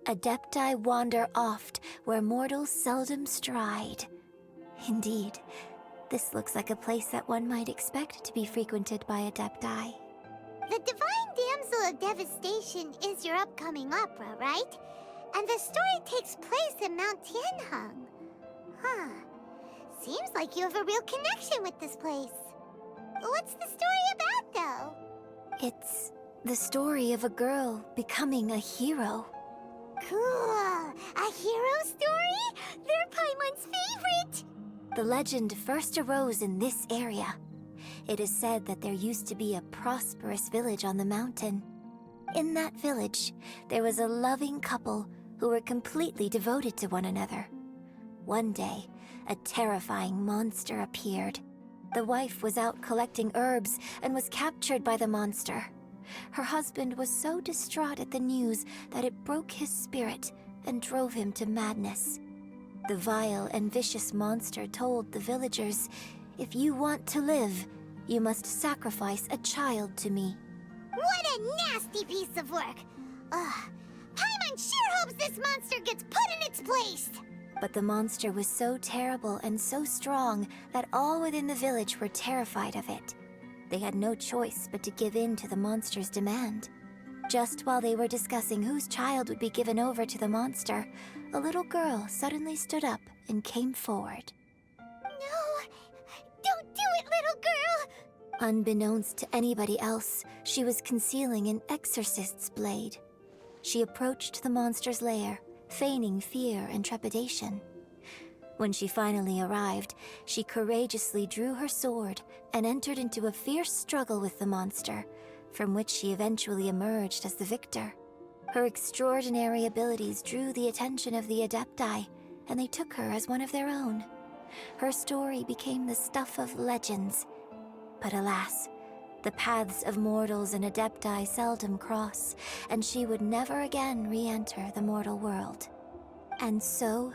Speaker 4: Adepti wander oft where mortals seldom stride. Indeed, this looks like a place that one might expect to be frequented by Adepti.
Speaker 3: The Divine Damsel of Devastation is your upcoming opera, right? And the story takes place in Mount Tianheng. Huh. Seems like you have a real connection with this place. What's the story about, though?
Speaker 4: It's the story of a girl becoming a hero.
Speaker 3: Cool! A hero story? They're Paimon's favorite!
Speaker 4: The legend first arose in this area. It is said that there used to be a prosperous village on the mountain. In that village, there was a loving couple who were completely devoted to one another. One day, a terrifying monster appeared. The wife was out collecting herbs and was captured by the monster. Her husband was so distraught at the news that it broke his spirit and drove him to madness. The vile and vicious monster told the villagers, "If you want to live, you must sacrifice a child to me."
Speaker 3: What a nasty piece of work! Ugh. Paimon sure hopes this monster gets put in its place!
Speaker 4: But the monster was so terrible and so strong that all within the village were terrified of it. They had no choice but to give in to the monster's demand. Just while they were discussing whose child would be given over to the monster, a little girl suddenly stood up and came forward.
Speaker 3: No! Don't do it, little girl!
Speaker 4: Unbeknownst to anybody else, she was concealing an exorcist's blade. She approached the monster's lair, feigning fear and trepidation. When she finally arrived, she courageously drew her sword and entered into a fierce struggle with the monster, from which she eventually emerged as the victor. Her extraordinary abilities drew the attention of the Adepti, and they took her as one of their own. Her story became the stuff of legends. But alas, the paths of mortals and Adepti seldom cross, and she would never again re-enter the mortal world. And so,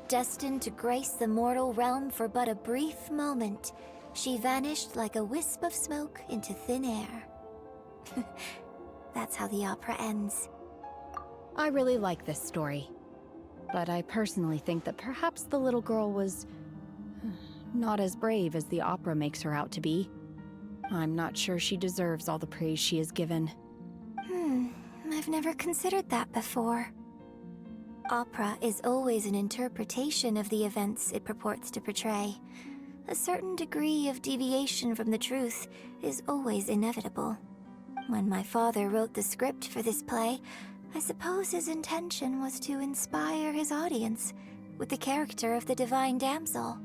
Speaker 4: destined to grace the mortal realm for but a brief moment, she vanished like a wisp of smoke into thin air. That's how the opera ends.
Speaker 13: I really like this story. But I personally think that perhaps the little girl was not as brave as the opera makes her out to be. I'm not sure she deserves all the praise she is given.
Speaker 4: I've never considered that before. Opera is always an interpretation of the events it purports to portray. A certain degree of deviation from the truth is always inevitable. When my father wrote the script for this play, I suppose his intention was to inspire his audience with the character of the Divine Damsel.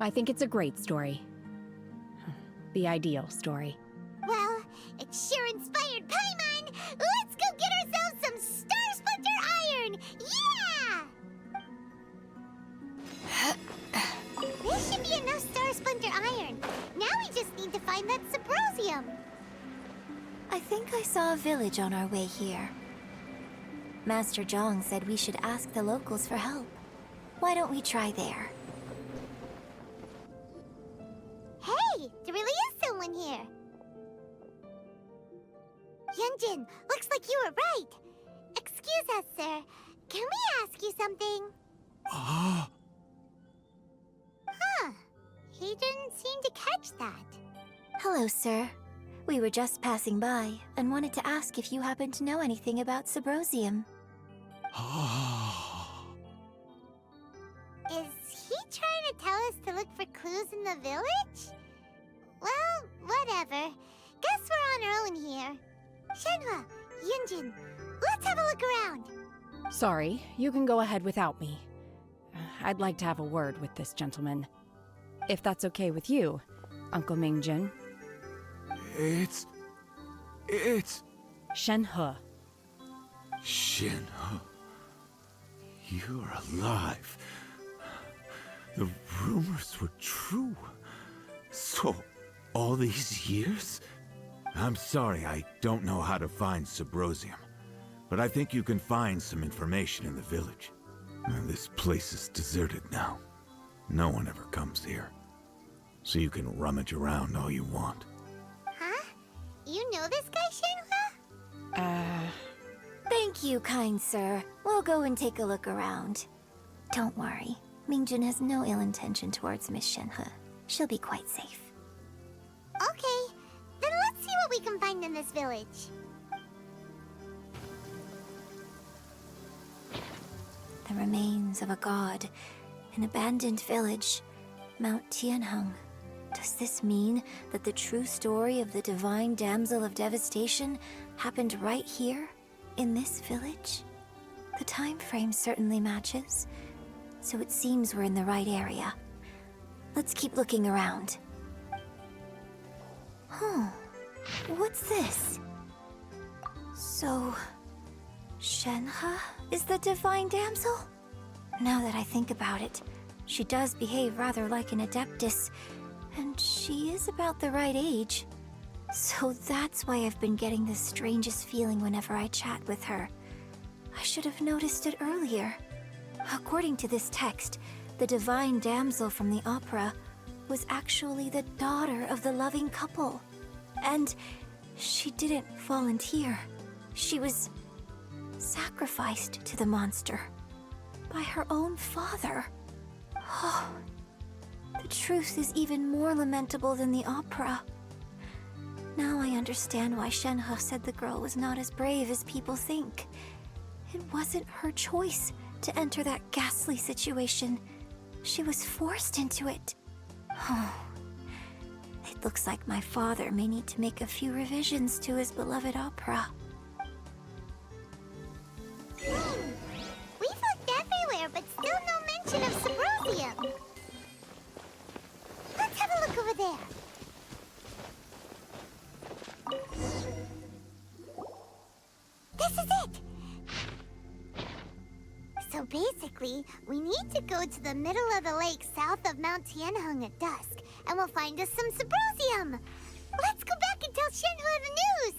Speaker 13: I think it's a great story. The ideal story.
Speaker 3: Well, it sure inspired Paimon! Let's go get ourselves some Star Splinter Iron! Yeah! This should be enough Star Splinter Iron. Now we just need to find that Sabrosium.
Speaker 4: I think I saw a village on our way here. Master Zhang said we should ask the locals for help. Why don't we try there?
Speaker 3: Hey, there really is someone here. Yunjin, looks like you were right. Excuse us, sir. Can we ask you something? Huh. He didn't seem to catch that.
Speaker 4: Hello, sir. We were just passing by and wanted to ask if you happen to know anything about Sabrosium.
Speaker 3: Is he trying to tell us to look for clues in the village? Well, whatever. Guess we're on our own here. Shenhua, Yunjin, let's have a look around.
Speaker 13: Sorry, you can go ahead without me. I'd like to have a word with this gentleman. If that's okay with you, Uncle Mingjin.
Speaker 21: It's
Speaker 13: Shenhe.
Speaker 6: Shenhe. You're alive. The rumors were true. So, all these years? I'm sorry, I don't know how to find Subrosium. But I think you can find some information in the village. This place is deserted now. No one ever comes here. So you can rummage around all you want.
Speaker 3: Huh? You know this guy, Shenhe?
Speaker 4: Thank you, kind sir. We'll go and take a look around. Don't worry. Mingjun has no ill intention towards Miss Shenhe. She'll be quite safe.
Speaker 3: Okay, then let's see what we can find in this village.
Speaker 4: The remains of a god, an abandoned village, Mount Tianheng. Does this mean that the true story of the divine damsel of devastation happened right here, in this village? The time frame certainly matches, so it seems we're in the right area. Let's keep looking around. What's this? So, Shenhe is the divine damsel? Now that I think about it, she does behave rather like an Adeptus, and she is about the right age. So that's why I've been getting the strangest feeling whenever I chat with her. I should have noticed it earlier. According to this text, the divine damsel from the opera was actually the daughter of the loving couple. And she didn't volunteer. She was sacrificed to the monster by her own father. Oh, the truth is even more lamentable than the opera. Now I understand why Shenhe said the girl was not as brave as people think. It wasn't her choice to enter that ghastly situation. She was forced into it. It looks like my father may need to make a few revisions to his beloved opera.
Speaker 3: We've looked everywhere, but still no mention of Subrosium. Let's have a look over there. This is it! So basically, we need to go to the middle of the lake south of Mount Tianheng at dusk, and we'll find us some Subrosium! Let's go back and tell Shenhe the news!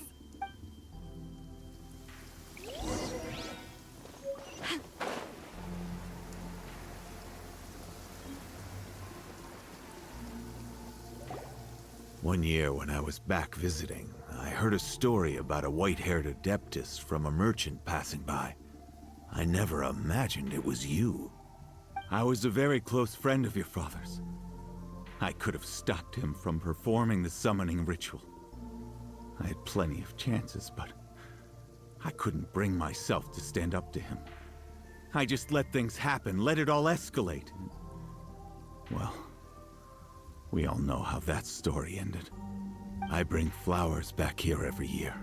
Speaker 6: One year when I was back visiting, I heard a story about a white-haired Adeptus from a merchant passing by. I never imagined it was you. I was a very close friend of your father's. I could have stopped him from performing the summoning ritual. I had plenty of chances, but I couldn't bring myself to stand up to him. I just let things happen, let it all escalate. Well, we all know how that story ended. I bring flowers back here every year.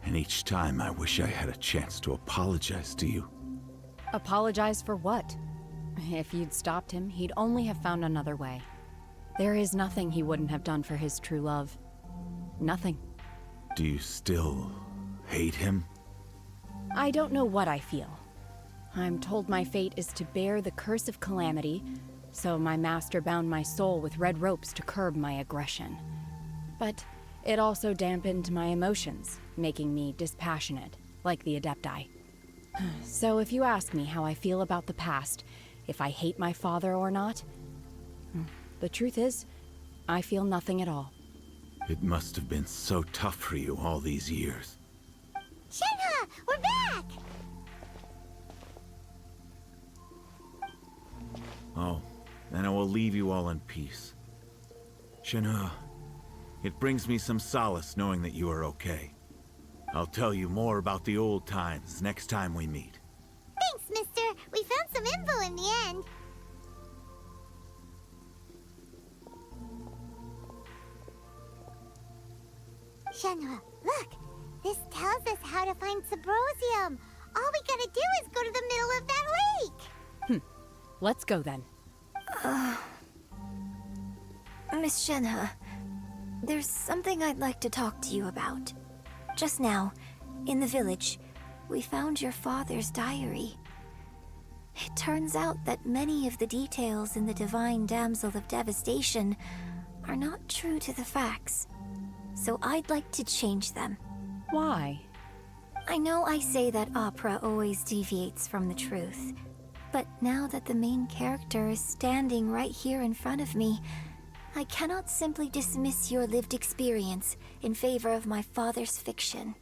Speaker 6: And each time I wish I had a chance to apologize to you.
Speaker 13: Apologize for what? If you'd stopped him, he'd only have found another way. There is nothing he wouldn't have done for his true love. Nothing.
Speaker 6: Do you still hate him?
Speaker 13: I don't know what I feel. I'm told my fate is to bear the curse of calamity, so my master bound my soul with red ropes to curb my aggression. But it also dampened my emotions, making me dispassionate, like the Adepti. So if you ask me how I feel about the past, if I hate my father or not, the truth is, I feel nothing at all.
Speaker 6: It must have been so tough for you all these years.
Speaker 3: Shenhe, we're back!
Speaker 6: Oh, then I will leave you all in peace. Shenhe, it brings me some solace knowing that you are okay. I'll tell you more about the old times next time we meet.
Speaker 3: Thanks, mister. We found some info in the end. Shenhe, look! This tells us how to find Subrosium. All we gotta do is go to the middle of that lake.
Speaker 13: Let's go then.
Speaker 4: Miss Shenhe, there's something I'd like to talk to you about. Just now, in the village, we found your father's diary. It turns out that many of the details in the Divine Damsel of Devastation are not true to the facts. So I'd like to change them.
Speaker 13: Why?
Speaker 4: I know I say that opera always deviates from the truth, but now that the main character is standing right here in front of me, I cannot simply dismiss your lived experience in favor of my father's fiction.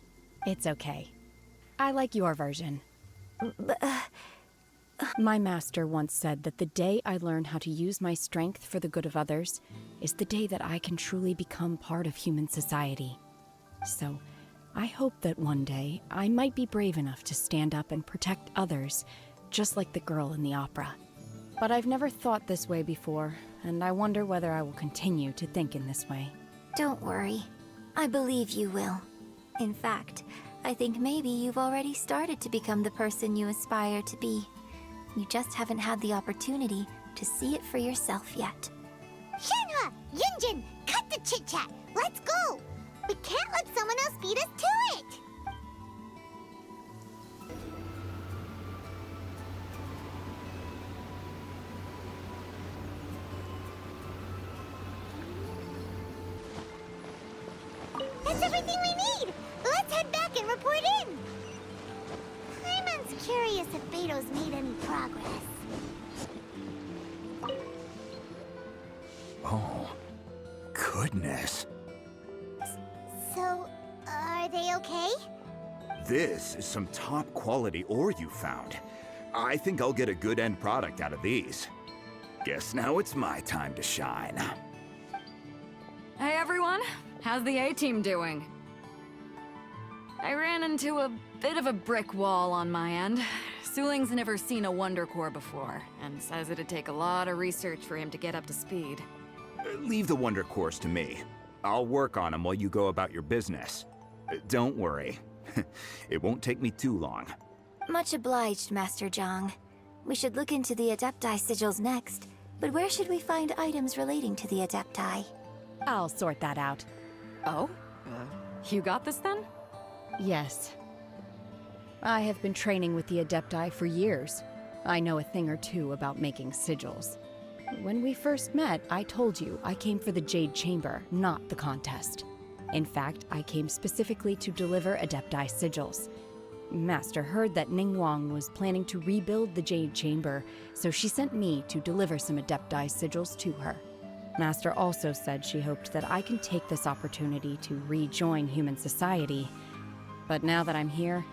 Speaker 13: It's okay. I like your version. My master once said that the day I learn how to use my strength for the good of others is the day that I can truly become part of human society. So, I hope that one day I might be brave enough to stand up and protect others, just like the girl in the opera. But I've never thought this way before, and I wonder whether I will continue to think in this way.
Speaker 4: Don't worry. I believe you will. In fact, I think maybe you've already started to become the person you aspire to be. You just haven't had the opportunity to see it for yourself yet.
Speaker 3: Shenhua! Yunjin! Cut the chit-chat! Let's go! We can't let someone else beat us to it! That's everything we need! Let's head back and report in! Paimon's curious if Beto's made any progress.
Speaker 21: Oh, goodness.
Speaker 3: So, are they okay?
Speaker 21: This is some top quality ore you found. I think I'll get a good end product out of these. Guess now it's my time to shine.
Speaker 20: Hey everyone, how's the A-team doing? I ran into a bit of a brick wall on my end. Suling's never seen a Wonder Core before, and says it'd take a lot of research for him to get up to speed.
Speaker 21: Leave the Wonder Cores to me. I'll work on them while you go about your business. Don't worry. It won't take me too long.
Speaker 4: Much obliged, Master Zhang. We should look into the Adepti sigils next, but where should we find items relating to the Adepti?
Speaker 13: I'll sort that out.
Speaker 20: Oh? You got this then?
Speaker 13: Yes. I have been training with the Adepti for years. I know a thing or two about making sigils. When we first met, I told you I came for the Jade Chamber, not the contest. In fact, I came specifically to deliver Adepti sigils. Master heard that Ningguang was planning to rebuild the Jade Chamber, so she sent me to deliver some Adepti sigils to her. Master also said she hoped that I can take this opportunity to rejoin human society. But now that I'm here,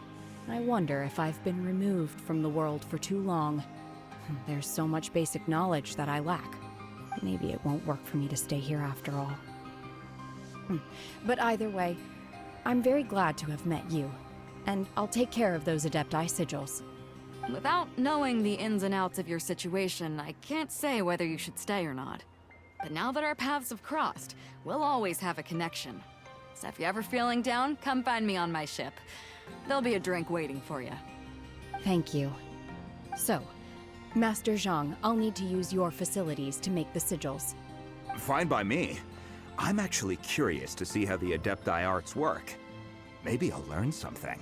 Speaker 13: I wonder if I've been removed from the world for too long. There's so much basic knowledge that I lack. Maybe it won't work for me to stay here after all. But either way, I'm very glad to have met you, and I'll take care of those Adepti sigils.
Speaker 20: Without knowing the ins and outs of your situation, I can't say whether you should stay or not. But now that our paths have crossed, we'll always have a connection. So if you're ever feeling down, come find me on my ship. There'll be a drink waiting for you.
Speaker 13: Thank you. So, Master Zhang, I'll need to use your facilities to make the sigils.
Speaker 21: Fine by me. I'm actually curious to see how the Adepti arts work. Maybe I'll learn something.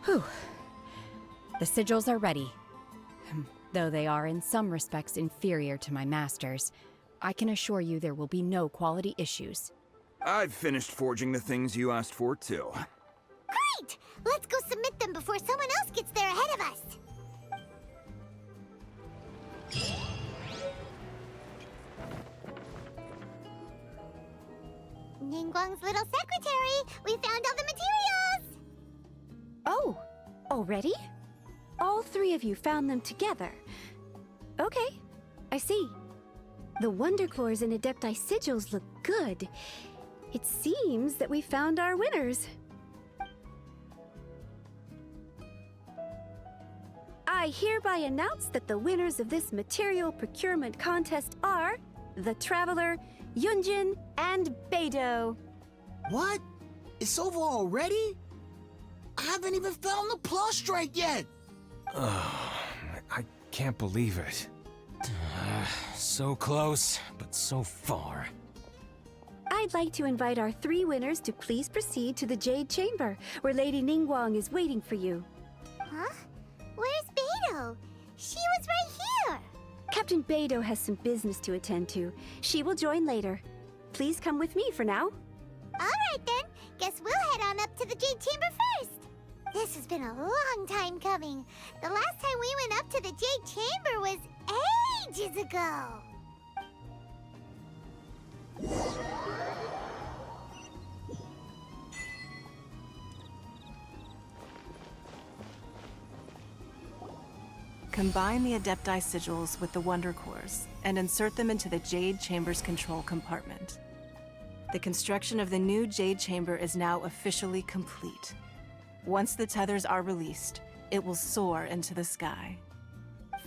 Speaker 13: Whew. The sigils are ready. Though they are in some respects inferior to my master's, I can assure you there will be no quality issues.
Speaker 21: I've finished forging the things you asked for, too.
Speaker 3: Great! Let's go submit them before someone else gets there ahead of us! Ningguang's little secretary! We found all the materials!
Speaker 18: Oh, already? All three of you found them together. Okay, I see. The Wonder Cores and Adepti sigils look good. It seems that we found our winners. I hereby announce that the winners of this material procurement contest are the Traveler, Yunjin, and Beidou.
Speaker 12: What? It's over already? I haven't even found the plush strike yet!
Speaker 11: I can't believe it.
Speaker 10: So close, but so far.
Speaker 18: I'd like to invite our 3 winners to please proceed to the Jade Chamber, where Lady Ningguang is waiting for you.
Speaker 3: Huh? Where's Beidou? She was right here!
Speaker 18: Captain Beidou has some business to attend to. She will join later. Please come with me for now.
Speaker 3: Alright then, guess we'll head on up to the Jade Chamber first. This has been a long time coming. The last time we went up to the Jade Chamber was ages ago.
Speaker 9: Combine the Adepti sigils with the Wonder Cores and insert them into the Jade Chamber's control compartment. The construction of the new Jade Chamber is now officially complete. Once the tethers are released, it will soar into the sky.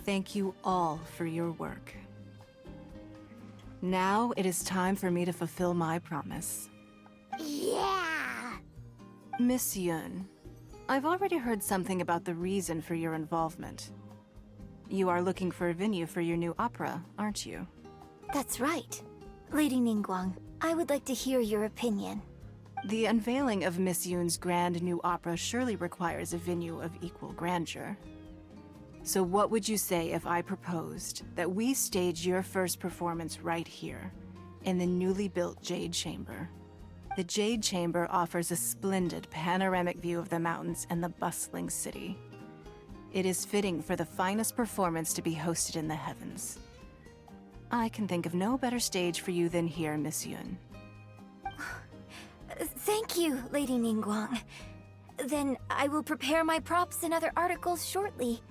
Speaker 9: Thank you all for your work. Now it is time for me to fulfill my promise.
Speaker 3: Yeah!
Speaker 9: Miss Yun, I've already heard something about the reason for your involvement. You are looking for a venue for your new opera, aren't you?
Speaker 4: That's right. Lady Ningguang, I would like to hear your opinion.
Speaker 9: The unveiling of Miss Yun's grand new opera surely requires a venue of equal grandeur. So what would you say if I proposed that we stage your first performance right here, in the newly built Jade Chamber? The Jade Chamber offers a splendid panoramic view of the mountains and the bustling city. It is fitting for the finest performance to be hosted in the heavens. I can think of no better stage for you than here, Miss Yun.
Speaker 4: Thank you, Lady Ningguang. Then I will prepare my props and other articles shortly.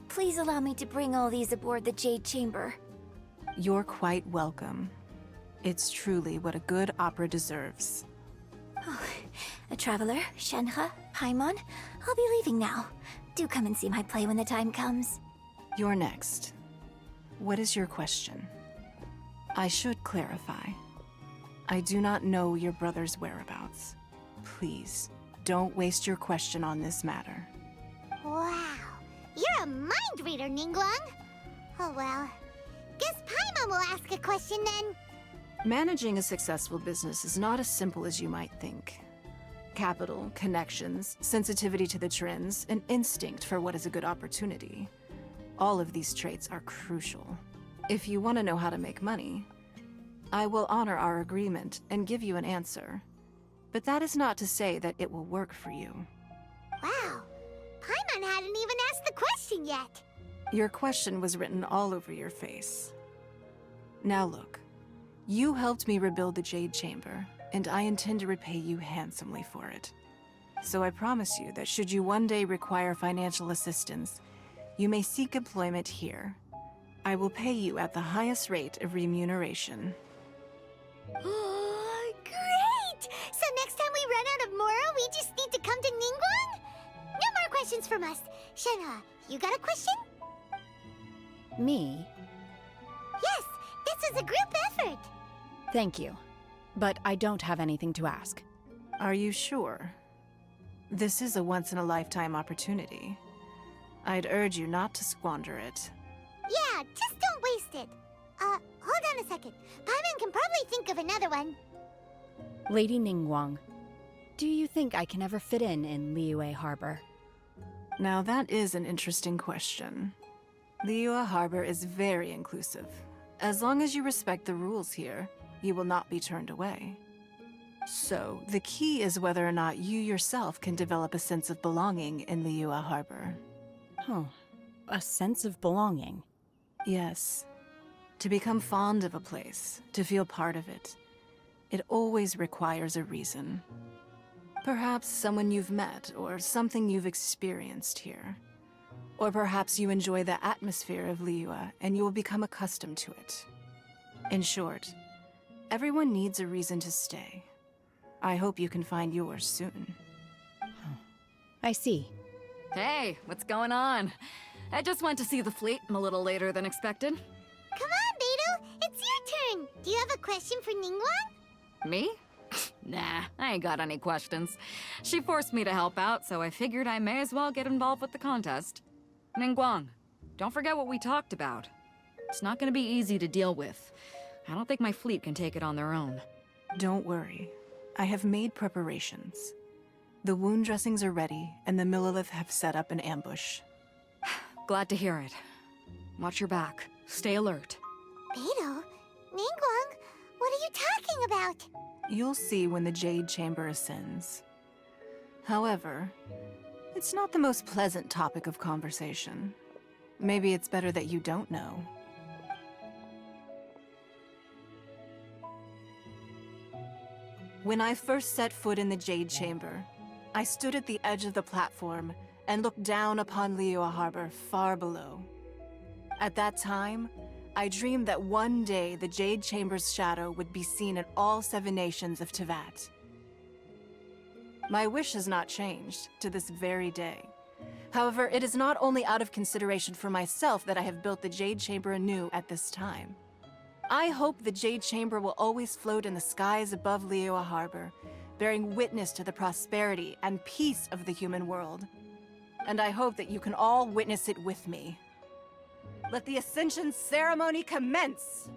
Speaker 4: Please allow me to bring all these aboard the Jade Chamber.
Speaker 9: You're quite welcome. It's truly what a good opera deserves.
Speaker 4: A traveler, Shenhe, Paimon, I'll be leaving now. Do come and see my play when the time comes.
Speaker 9: You're next. What is your question? I should clarify. I do not know your brother's whereabouts. Please, don't waste your question on this matter.
Speaker 3: Wow, you're a mind reader, Ningguang. Oh well, guess Paimon will ask a question then.
Speaker 9: Managing a successful business is not as simple as you might think. Capital, connections, sensitivity to the trends, and instinct for what is a good opportunity. All of these traits are crucial. If you want to know how to make money, I will honor our agreement and give you an answer. But that is not to say that it will work for you.
Speaker 3: Wow, Paimon hadn't even asked the question yet.
Speaker 9: Your question was written all over your face. Now look, you helped me rebuild the Jade Chamber, and I intend to repay you handsomely for it. So I promise you that should you one day require financial assistance, you may seek employment here. I will pay you at the highest rate of remuneration.
Speaker 3: Oh, great! So next time we run out of Mora, we just need to come to Ningguang? No more questions from us. Shenhe, you got a question?
Speaker 13: Me?
Speaker 3: Yes, this was a group effort.
Speaker 13: Thank you. But I don't have anything to ask.
Speaker 9: Are you sure? This is a once-in-a-lifetime opportunity. I'd urge you not to squander it.
Speaker 3: Yeah, just don't waste it. Hold on a second. Paimon can probably think of another one.
Speaker 13: Lady Ningguang, do you think I can ever fit in Liyue Harbor?
Speaker 9: Now that is an interesting question. Liyue Harbor is very inclusive. As long as you respect the rules here, you will not be turned away. So, the key is whether or not you yourself can develop a sense of belonging in Liyue Harbor.
Speaker 13: Oh, a sense of belonging.
Speaker 9: Yes. To become fond of a place, to feel part of it, it always requires a reason. Perhaps someone you've met, or something you've experienced here. Or perhaps you enjoy the atmosphere of Liyue and you will become accustomed to it. In short, everyone needs a reason to stay. I hope you can find yours soon.
Speaker 13: I see.
Speaker 20: Hey, what's going on? I just went to see the fleet. I'm a little later than expected.
Speaker 3: Come on, Beidou, it's your turn. Do you have a question for Ningguang?
Speaker 20: Me? Nah, I ain't got any questions. She forced me to help out, so I figured I may as well get involved with the contest. Ningguang, don't forget what we talked about. It's not gonna be easy to deal with. I don't think my fleet can take it on their own.
Speaker 9: Don't worry. I have made preparations. The wound dressings are ready, and the Millilith have set up an ambush.
Speaker 20: Glad to hear it. Watch your back. Stay alert.
Speaker 3: Beidou? Ningguang? What are you talking about?
Speaker 9: You'll see when the Jade Chamber ascends. However, it's not the most pleasant topic of conversation. Maybe it's better that you don't know. When I first set foot in the Jade Chamber, I stood at the edge of the platform and looked down upon Liyue Harbor far below. At that time, I dreamed that one day the Jade Chamber's shadow would be seen in all 7 nations of Teyvat. My wish has not changed to this very day. However, it is not only out of consideration for myself that I have built the Jade Chamber anew at this time. I hope the Jade Chamber will always float in the skies above Liyue Harbor, bearing witness to the prosperity and peace of the human world. And I hope that you can all witness it with me. Let the Ascension ceremony commence!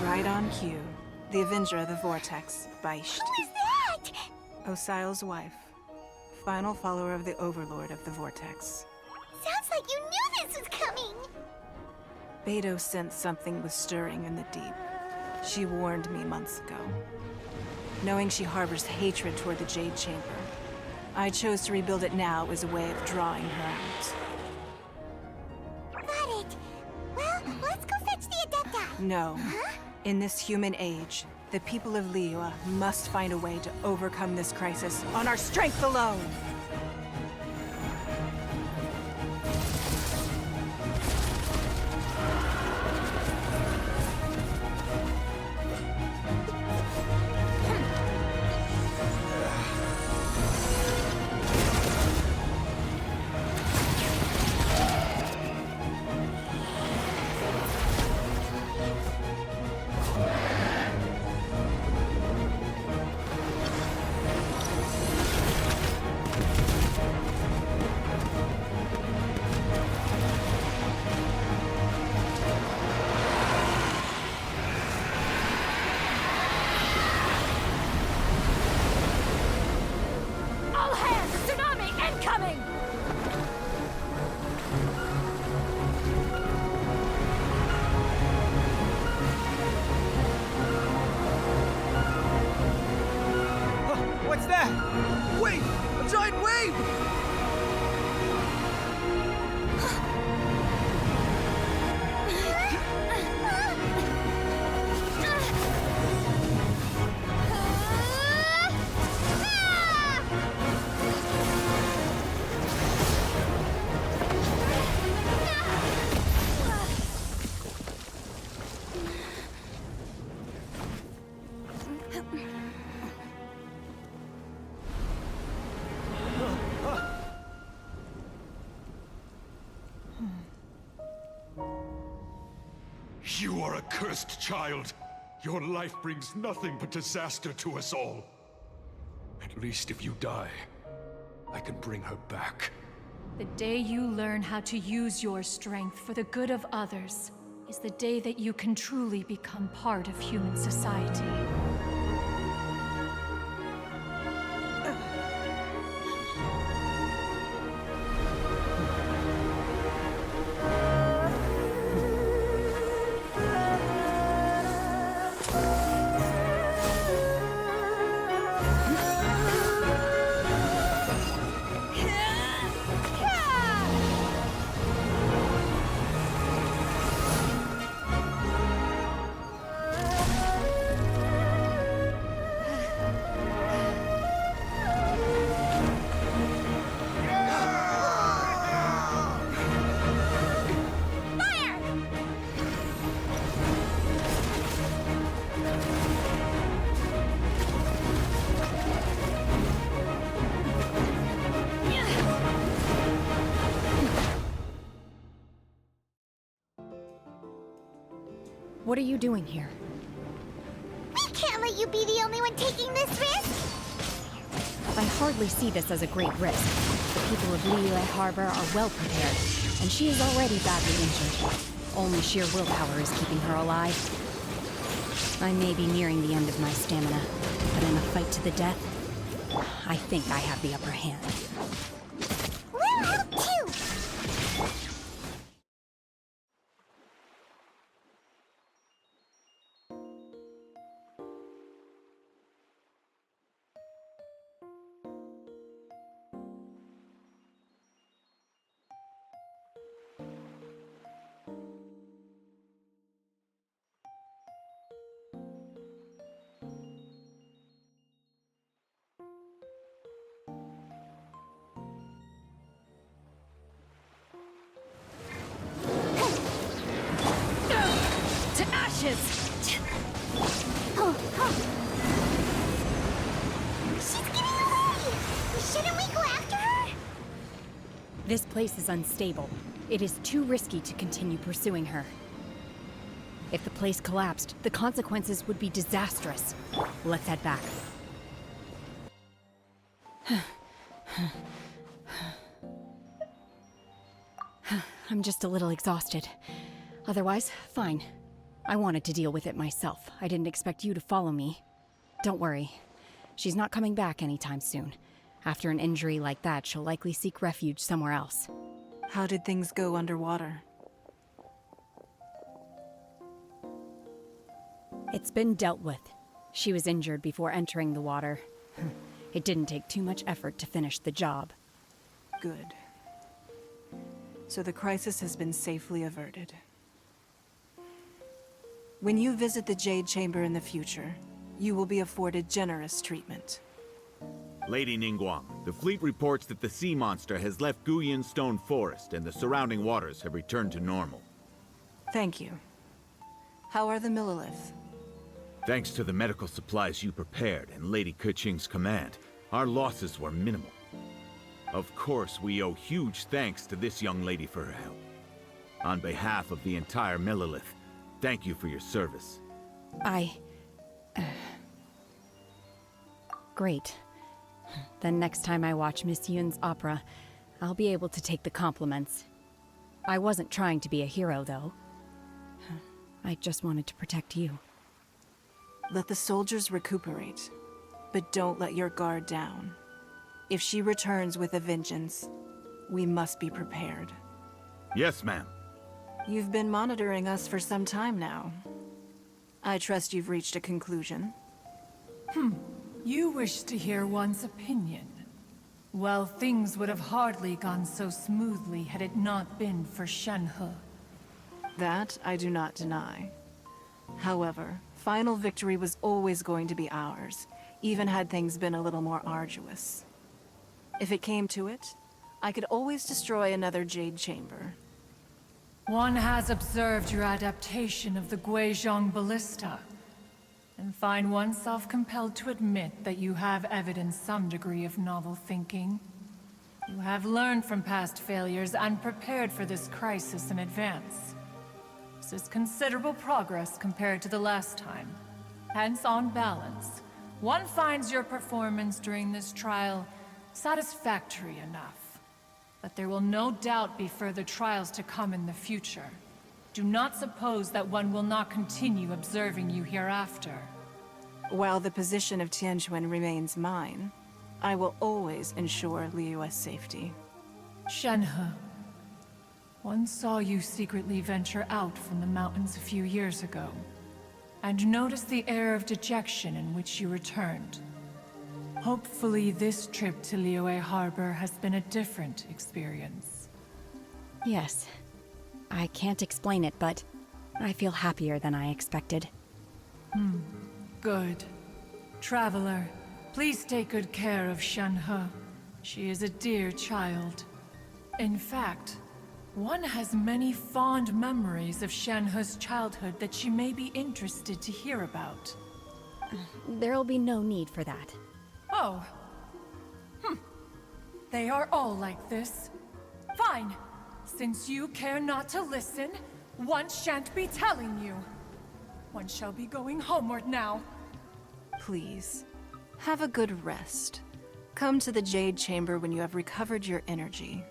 Speaker 9: Right on cue. The Avenger of the Vortex, Beisht.
Speaker 3: Who is that?
Speaker 9: Osial's wife. Final follower of the Overlord of the Vortex.
Speaker 3: Sounds like you knew this was coming!
Speaker 9: Beidou sensed something was stirring in the deep. She warned me months ago. Knowing she harbors hatred toward the Jade Chamber, I chose to rebuild it now as a way of drawing her out.
Speaker 3: Got it. Well, let's go fetch the Adepta.
Speaker 9: No.
Speaker 3: Huh?
Speaker 9: In this human age, the people of Liyue must find a way to overcome this crisis on our strength alone!
Speaker 4: All hands! Tsunami incoming!
Speaker 11: What's that? Wait! A giant wave!
Speaker 5: You are a cursed child. Your life brings nothing but disaster to us all. At least if you die, I can bring her back.
Speaker 19: The day you learn how to use your strength for the good of others is the day that you can truly become part of human society.
Speaker 13: What are you doing here?
Speaker 3: We can't let you be the only one taking this risk!
Speaker 13: I hardly see this as a great risk. The people of Liyue Harbor are well prepared, and she is already badly injured. Only sheer willpower is keeping her alive. I may be nearing the end of my stamina, but in a fight to the death, I think I have the upper hand.
Speaker 3: We'll help too!
Speaker 13: To ashes!
Speaker 3: She's getting away! Shouldn't we go after her?
Speaker 13: This place is unstable. It is too risky to continue pursuing her. If the place collapsed, the consequences would be disastrous. Let's head back. I'm just a little exhausted. Otherwise, fine. I wanted to deal with it myself. I didn't expect you to follow me. Don't worry. She's not coming back anytime soon. After an injury like that, she'll likely seek refuge somewhere else.
Speaker 9: How did things go underwater?
Speaker 13: It's been dealt with. She was injured before entering the water. It didn't take too much effort to finish the job.
Speaker 9: Good. So the crisis has been safely averted. When you visit the Jade Chamber in the future, you will be afforded generous treatment.
Speaker 6: Lady Ningguang, the fleet reports that the sea monster has left Guyan Stone Forest and the surrounding waters have returned to normal.
Speaker 9: Thank you. How are the Millilith?
Speaker 6: Thanks to the medical supplies you prepared and Lady Keqing's command, our losses were minimal. Of course, we owe huge thanks to this young lady for her help. On behalf of the entire Millilith, thank you for your service.
Speaker 13: Great. Then next time I watch Miss Yun's opera, I'll be able to take the compliments. I wasn't trying to be a hero, though. I just wanted to protect you.
Speaker 9: Let the soldiers recuperate, but don't let your guard down. If she returns with a vengeance, we must be prepared.
Speaker 6: Yes, ma'am.
Speaker 9: You've been monitoring us for some time now. I trust you've reached a conclusion.
Speaker 19: You wish to hear one's opinion. Well, things would have hardly gone so smoothly had it not been for Shenhe.
Speaker 9: That I do not deny. However, final victory was always going to be ours, even had things been a little more arduous. If it came to it, I could always destroy another Jade Chamber.
Speaker 19: One has observed your adaptation of the Guizhong Ballista, and find oneself compelled to admit that you have evidenced some degree of novel thinking. You have learned from past failures and prepared for this crisis in advance. This is considerable progress compared to the last time. Hence, on balance, one finds your performance during this trial satisfactory enough. But there will no doubt be further trials to come in the future. Do not suppose that one will not continue observing you hereafter.
Speaker 9: While the position of Tianquan remains mine, I will always ensure Liyue's safety.
Speaker 19: Shenhe, one saw you secretly venture out from the mountains a few years ago, and noticed the air of dejection in which you returned. Hopefully this trip to Liyue Harbor has been a different experience.
Speaker 13: Yes. I can't explain it, but I feel happier than I expected.
Speaker 19: Good. Traveler, please take good care of Shenhe. She is a dear child. In fact, one has many fond memories of Shenhe's childhood that she may be interested to hear about.
Speaker 13: There'll be no need for that.
Speaker 19: Oh. They are all like this. Fine. Since you care not to listen, one shan't be telling you. One shall be going homeward now.
Speaker 9: Please, have a good rest. Come to the Jade Chamber when you have recovered your energy.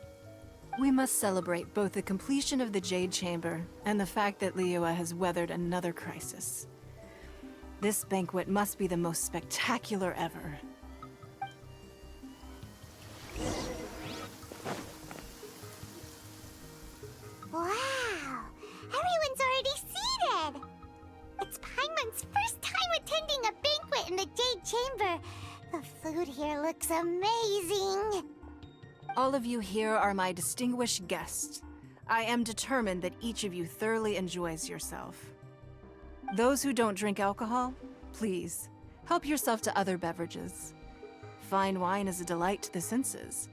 Speaker 9: We must celebrate both the completion of the Jade Chamber and the fact that Liyue has weathered another crisis. This banquet must be the most spectacular ever.
Speaker 3: Wow! Everyone's already seated! It's Paimon's first time attending a banquet in the Jade Chamber. The food here looks amazing.
Speaker 9: All of you here are my distinguished guests. I am determined that each of you thoroughly enjoys yourself. Those who don't drink alcohol, please, help yourself to other beverages. Fine wine is a delight to the senses,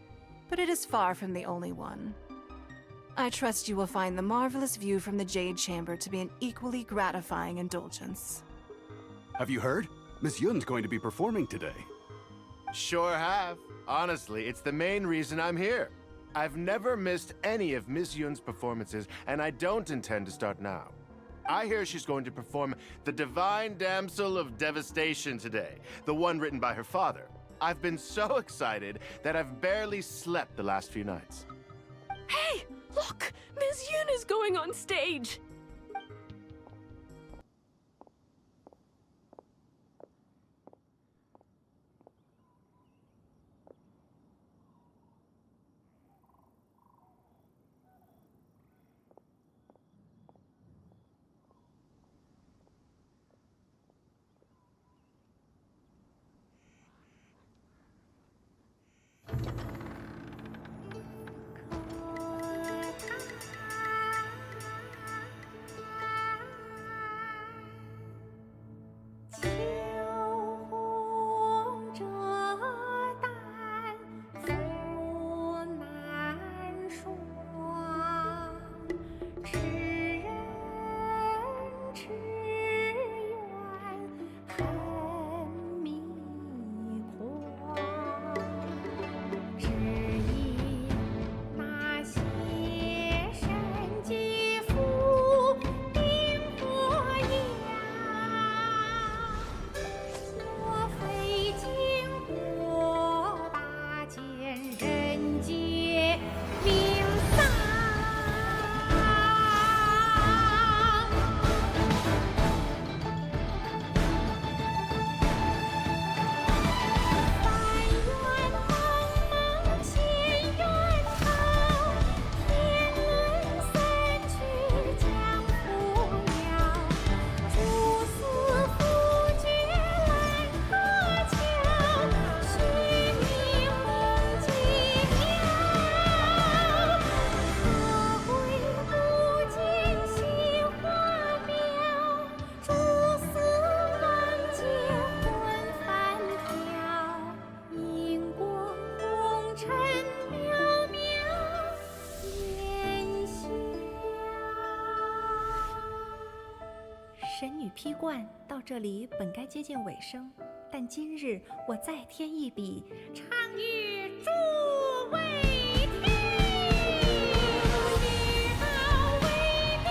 Speaker 9: but it is far from the only one. I trust you will find the marvelous view from the Jade Chamber to be an equally gratifying indulgence.
Speaker 2: Have you heard? Miss Yun's going to be performing today.
Speaker 17: Sure have. Honestly, it's the main reason I'm here. I've never missed any of Miss Yun's performances, and I don't intend to start now. I hear she's going to perform The Divine Damsel of Devastation today, the one written by her father. I've been so excited that I've barely slept the last few nights.
Speaker 22: Hey, look! Miss Yun is going on stage!
Speaker 23: 神女劈冠到这里本该接近尾声，但今日我再添一笔，唱与诸位听。日后为民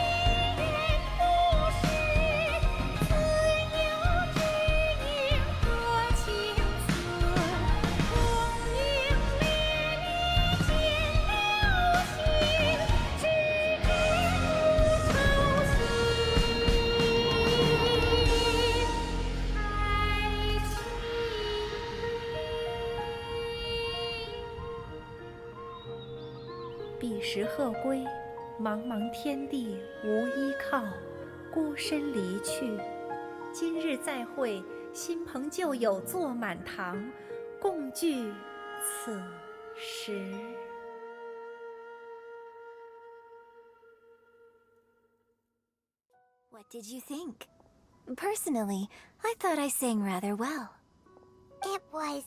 Speaker 23: 人不识，自有知音和情字，功名烈烈见了心，只知无愁心。彼时鹤归，茫茫天地无依靠，孤身离去。今日再会，新朋旧友坐满堂，共聚此时。
Speaker 3: What did you think? Personally, I thought I sang rather well. It was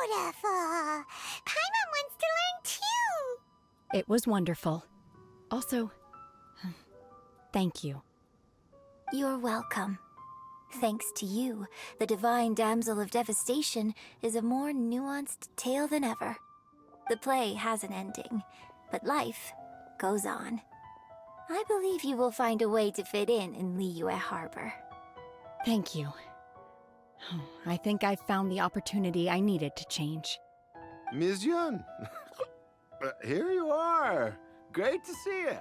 Speaker 3: beautiful! Paimon wants to learn too!
Speaker 13: It was wonderful. Also, thank you.
Speaker 3: You're welcome. Thanks to you, the Divine Damsel of Devastation is a more nuanced tale than ever. The play has an ending, but life goes on. I believe you will find a way to fit in Liyue Harbor.
Speaker 13: Thank you. I think I've found the opportunity I needed to change.
Speaker 17: Ms. Yun, here you are. Great to see you.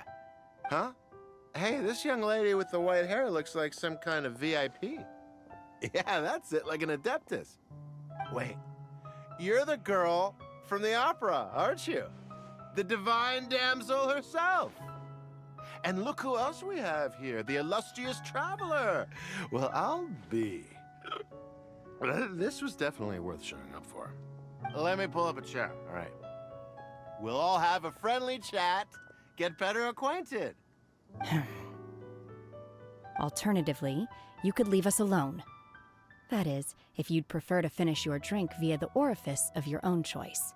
Speaker 17: Huh? Hey, this young lady with the white hair looks like some kind of VIP. Yeah, that's it, like an Adeptus. Wait, you're the girl from the opera, aren't you? The divine damsel herself. And look who else we have here, the illustrious traveler. Well, I'll be. This was definitely worth showing up for. Let me pull up a chair, all right. We'll all have a friendly chat, get better acquainted.
Speaker 13: Alternatively, you could leave us alone. That is, if you'd prefer to finish your drink via the orifice of your own choice.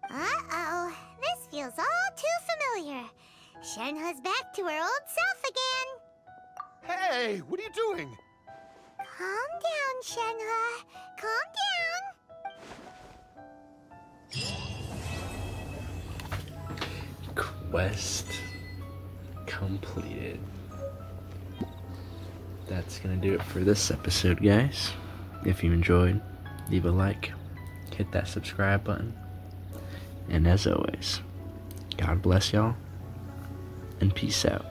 Speaker 3: Uh-oh, this feels all too familiar. Shenhe's back to her old self again.
Speaker 17: Hey, what are you doing?
Speaker 3: Calm down, Shenhe. Calm down.
Speaker 1: Quest completed. That's gonna do it for this episode, guys. If you enjoyed, leave a like, hit that subscribe button, and as always, God bless y'all, and peace out.